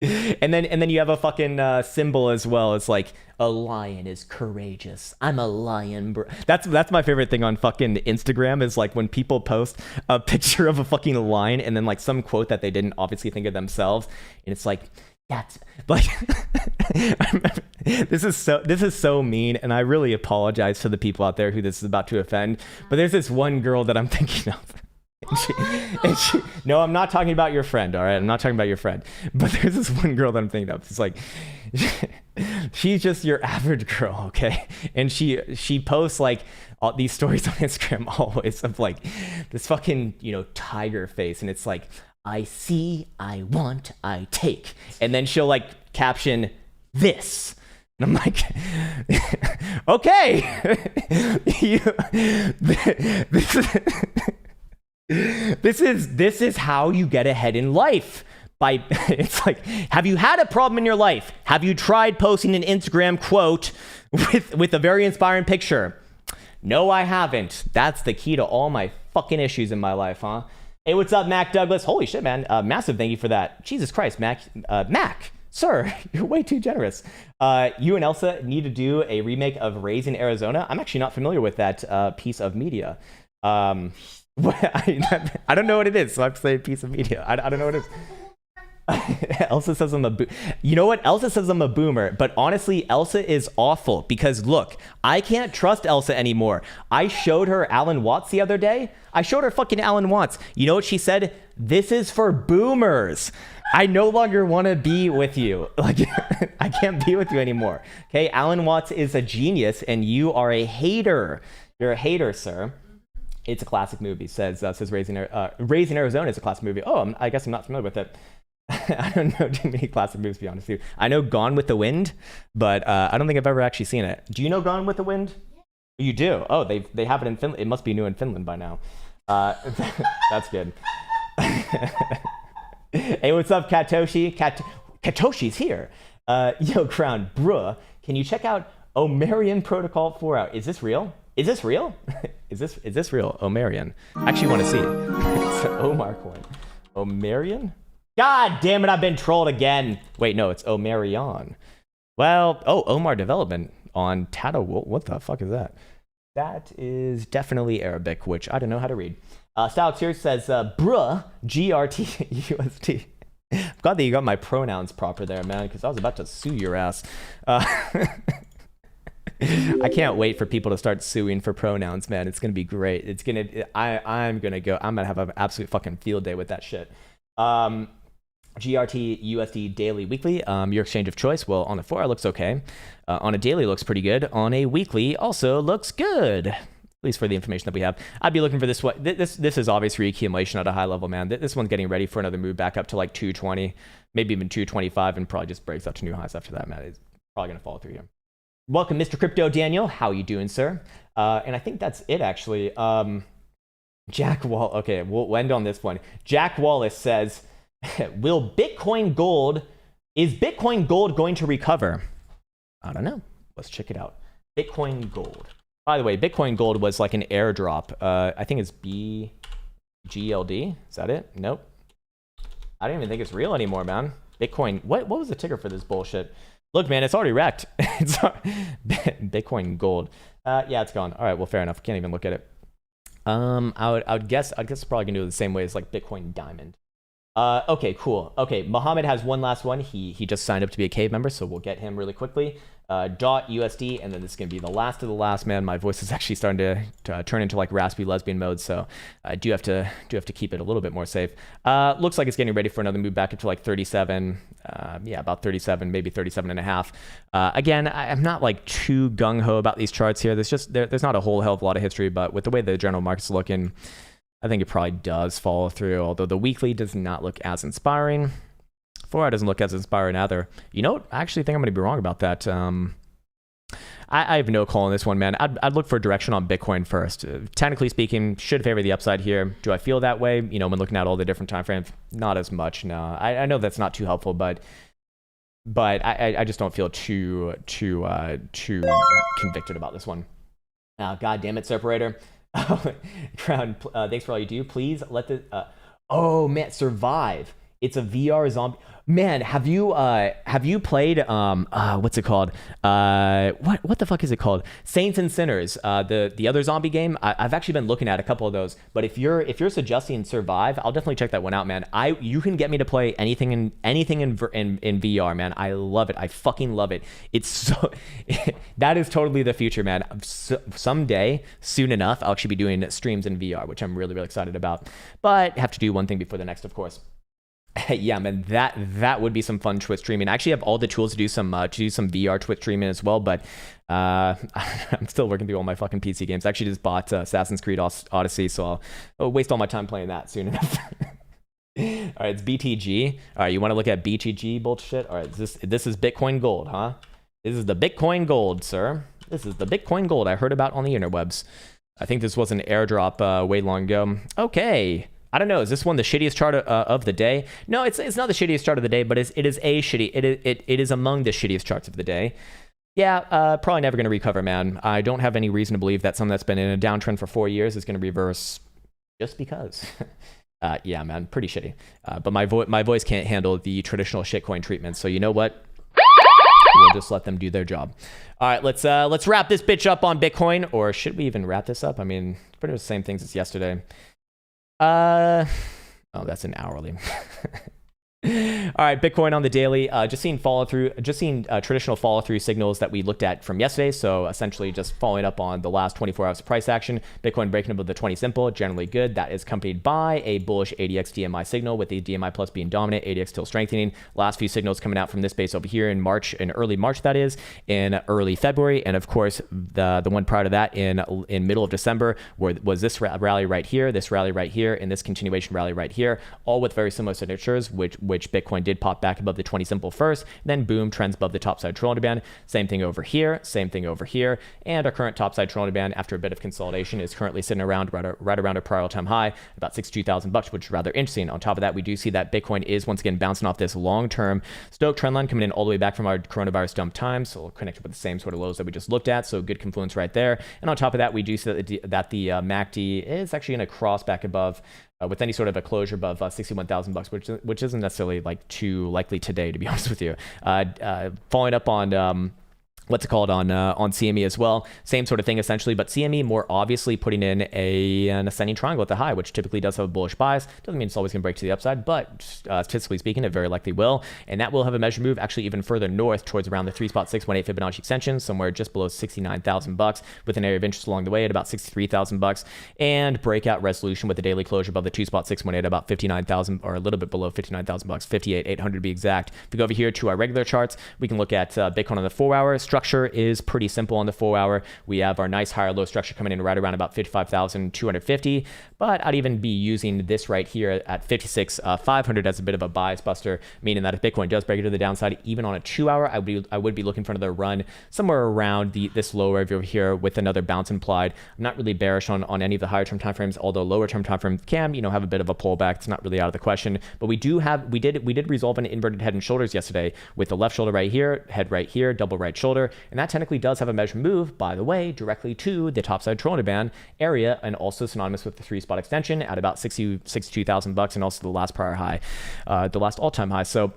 And then you have a fucking symbol as well. It's like a lion is courageous. I'm a lion, bro. That's my favorite thing on fucking Instagram is like when people post a picture of a fucking lion and then like some quote that they didn't obviously think of themselves, and it's like that's like this is so mean, and I really apologize to the people out there who this is about to offend. But there's this one girl that I'm thinking of. No, I'm not talking about your friend, all right? I'm not talking about your friend. But there's this one girl that I'm thinking of. It's like, she's just your average girl, okay? And she posts like all these stories on Instagram always of like this fucking, tiger face. And it's like, I see, I want, I take. And then she'll like caption this. And I'm like, okay. This is how you get ahead in life. It's like, have you had a problem in your life? Have you tried posting an Instagram quote with a very inspiring picture? No, I haven't. That's the key to all my fucking issues in my life, huh? Hey, what's up, Mac Douglas? Holy shit, man. Massive thank you for that. Jesus Christ, Mac. Mac, sir, you're way too generous. You and Elsa need to do a remake of Raising Arizona. I'm actually not familiar with that piece of media. I don't know what it is, so I have to say a piece of media. I don't know what it is. Elsa says I'm a you know what? Elsa says I'm a boomer, but honestly, Elsa is awful because look, I can't trust Elsa anymore. I showed her Alan Watts the other day. I showed her fucking Alan Watts. You know what she said? This is for boomers. I no longer want to be with you. Like, I can't be with you anymore. Okay, Alan Watts is a genius, and you are a hater. You're a hater, sir. It's a classic movie. Says Raising Arizona is a classic movie. Oh, I guess I'm not familiar with it. I don't know too many classic movies, to be honest with you. I know Gone with the Wind, but I don't think I've ever actually seen it. Do you know Gone with the Wind? You do? Oh, they have it in Finland. It must be new in Finland by now. That's good. Hey, what's up, Katoshi? Katoshi's here. Yo, Krown, bruh, can you check out Omarion Protocol 4 out. Is this real? Is this real? is this real? Omarion. I actually want to see it. It's an Omar coin. Omarion? God damn it, I've been trolled again. Wait, no, it's Omarion. Well, oh, Omar Development on Tata. What the fuck is that? That is definitely Arabic, which I don't know how to read. Style Series says, bruh, GRT USD. I'm glad that you got my pronouns proper there, man, because I was about to sue your ass. I can't wait for people to start suing for pronouns, man. It's gonna be great. It's gonna. I'm gonna have an absolute fucking field day with that shit. GRT USD daily weekly. Your exchange of choice. Well, on a 4 hour looks okay. On a daily looks pretty good. On a weekly also looks good. At least for the information that we have. I'd be looking for this one. This is obvious reaccumulation at a high level, man. This one's getting ready for another move back up to like 220, maybe even 225, and probably just breaks up to new highs after that, man. It's probably gonna fall through here. Welcome, Mr. Crypto Daniel. How you doing, sir? And I think that's it, actually. Jack Wall. Okay, we'll end on this one. Jack Wallace says, "Will Bitcoin Gold? Is Bitcoin Gold going to recover?" I don't know. Let's check it out. Bitcoin Gold. By the way, Bitcoin Gold was like an airdrop. I think it's BGLD. Is that it? Nope. I don't even think it's real anymore, man. Bitcoin. What was the ticker for this bullshit? Look, man, it's already wrecked. It's Bitcoin Gold. Yeah, it's gone. All right, well, fair enough. Can't even look at it. I would guess it's probably gonna do it the same way as like Bitcoin Diamond. Okay, cool. Okay, Mohammed has one last one. He just signed up to be a cave member, so we'll get him really quickly. .USD, and then this is gonna be the last of the last, man. My voice is actually starting to turn into like raspy lesbian mode, so I do have to keep it a little bit more safe. Looks like it's getting ready for another move back up to like 37. Yeah, about 37, maybe 37 and a half. Again, I'm not like too gung-ho about these charts here. There's not a whole hell of a lot of history, but with the way the general market's looking, I think it probably does follow through, although the weekly does not look as inspiring. 4 hour doesn't look as inspiring either. You know what? I actually think I'm going to be wrong about that. I have no call on this one, man. I'd look for direction on Bitcoin first. Technically speaking, should favor the upside here. Do I feel that way? You know, when looking at all the different time frames, not as much. No, I know that's not too helpful, but I just don't feel too convicted about this one. God damn it, Separator. Krown, thanks for all you do. Please let the oh man, Survive. It's a VR zombie. Man, have you played what's it called? What the fuck is it called? Saints and Sinners, the other zombie game. I've actually been looking at a couple of those. But if you're suggesting Survive, I'll definitely check that one out, man. You can get me to play anything in VR, man. I love it. I fucking love it. It's so that is totally the future, man. Someday, soon enough, I'll actually be doing streams in VR, which I'm really excited about. But have to do one thing before the next, of course. Yeah, man, that would be some fun Twitch streaming. I actually have all the tools to do some VR Twitch streaming as well, but I'm still working through all my fucking PC games. I actually just bought Assassin's Creed Odyssey, so I'll waste all my time playing that soon enough. All right, it's BTG. All right, you want to look at BTG bullshit? All right, this is Bitcoin Gold, huh? This is the Bitcoin Gold, sir. This is the Bitcoin Gold I heard about on the interwebs. I think this was an airdrop way long ago. Okay. I don't know. Is this one the shittiest chart of the day? No, it's not the shittiest chart of the day, but it is among the shittiest charts of the day. Yeah, probably never going to recover, man. I don't have any reason to believe that something that's been in a downtrend for 4 years is going to reverse just because. Yeah, man, pretty shitty. But my voice can't handle the traditional shitcoin treatment. So you know what? We'll just let them do their job. All right, let's wrap this bitch up on Bitcoin, or should we even wrap this up? I mean, it's pretty much the same things as yesterday. Oh, that's an hourly. All right, Bitcoin on the daily. Just seeing traditional follow through signals that we looked at from yesterday. So essentially just following up on the last 24 hours of price action. Bitcoin breaking above the 20 simple, generally good. That is accompanied by a bullish ADX DMI signal, with the DMI plus being dominant, ADX still strengthening. Last few signals coming out from this base over here in early March, that is, in early February, and of course the one prior to that in middle of December, where was this rally right here, this rally right here, and this continuation rally right here, all with very similar signatures, which which Bitcoin did pop back above the 20 simple first, then boom, trends above the topside Toronto band. Same thing over here, same thing over here. And our current topside Toronto band, after a bit of consolidation, is currently sitting around right around a prior all-time high, about $62,000, which is rather interesting. On top of that, we do see that Bitcoin is once again bouncing off this long-term Stochastic trend line coming in all the way back from our coronavirus dump time. So we'll connect with the same sort of lows that we just looked at. So good confluence right there. And on top of that, we do see that the MACD is actually going to cross back above with any sort of a closure above $61,000, which isn't necessarily like too likely today, to be honest with you. Following up on what's it called on CME as well, same sort of thing essentially, but CME more obviously putting in an ascending triangle at the high, which typically does have a bullish bias. Doesn't mean it's always going to break to the upside, but statistically speaking, it very likely will, and that will have a measured move actually even further north towards around the 3.618 Fibonacci extension, somewhere just below $69,000, with an area of interest along the way at about $63,000, and breakout resolution with the daily closure above the 2.618 about 59,000, or a little bit below $59,000, 58,800 to be exact. If we go over here to our regular charts, we can look at Bitcoin on the 4 hour. Structure is pretty simple on the 4 hour. We have our nice higher low structure coming in right around about 55,250, but I'd even be using this right here at 56,500 as a bit of a bias buster, meaning that if Bitcoin does break it to the downside, even on a 2 hour, I would be looking for another run somewhere around this lower over here with another bounce implied. I'm not really bearish on any of the higher term timeframes, although lower term timeframes can, have a bit of a pullback. It's not really out of the question, but we did resolve an inverted head and shoulders yesterday with the left shoulder right here, head right here, double right shoulder, and that technically does have a measured move, by the way, directly to the topside Toronto band area, and also synonymous with the 3-spot extension at about $62,000, and also the last prior high, the last all-time high. So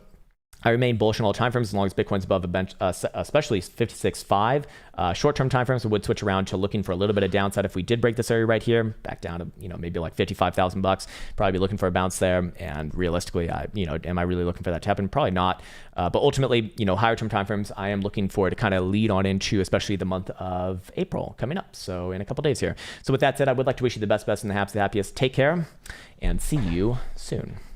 I remain bullish on all timeframes as long as Bitcoin's above a bench, especially 56.5. Short-term timeframes would switch around to looking for a little bit of downside if we did break this area right here, back down to maybe like $55,000. Probably be looking for a bounce there. And realistically, am I really looking for that to happen? Probably not. But ultimately, higher-term timeframes, I am looking for to kind of lead on into, especially the month of April coming up. So in a couple days here. So with that said, I would like to wish you the best and the happiest. Take care, and see you soon.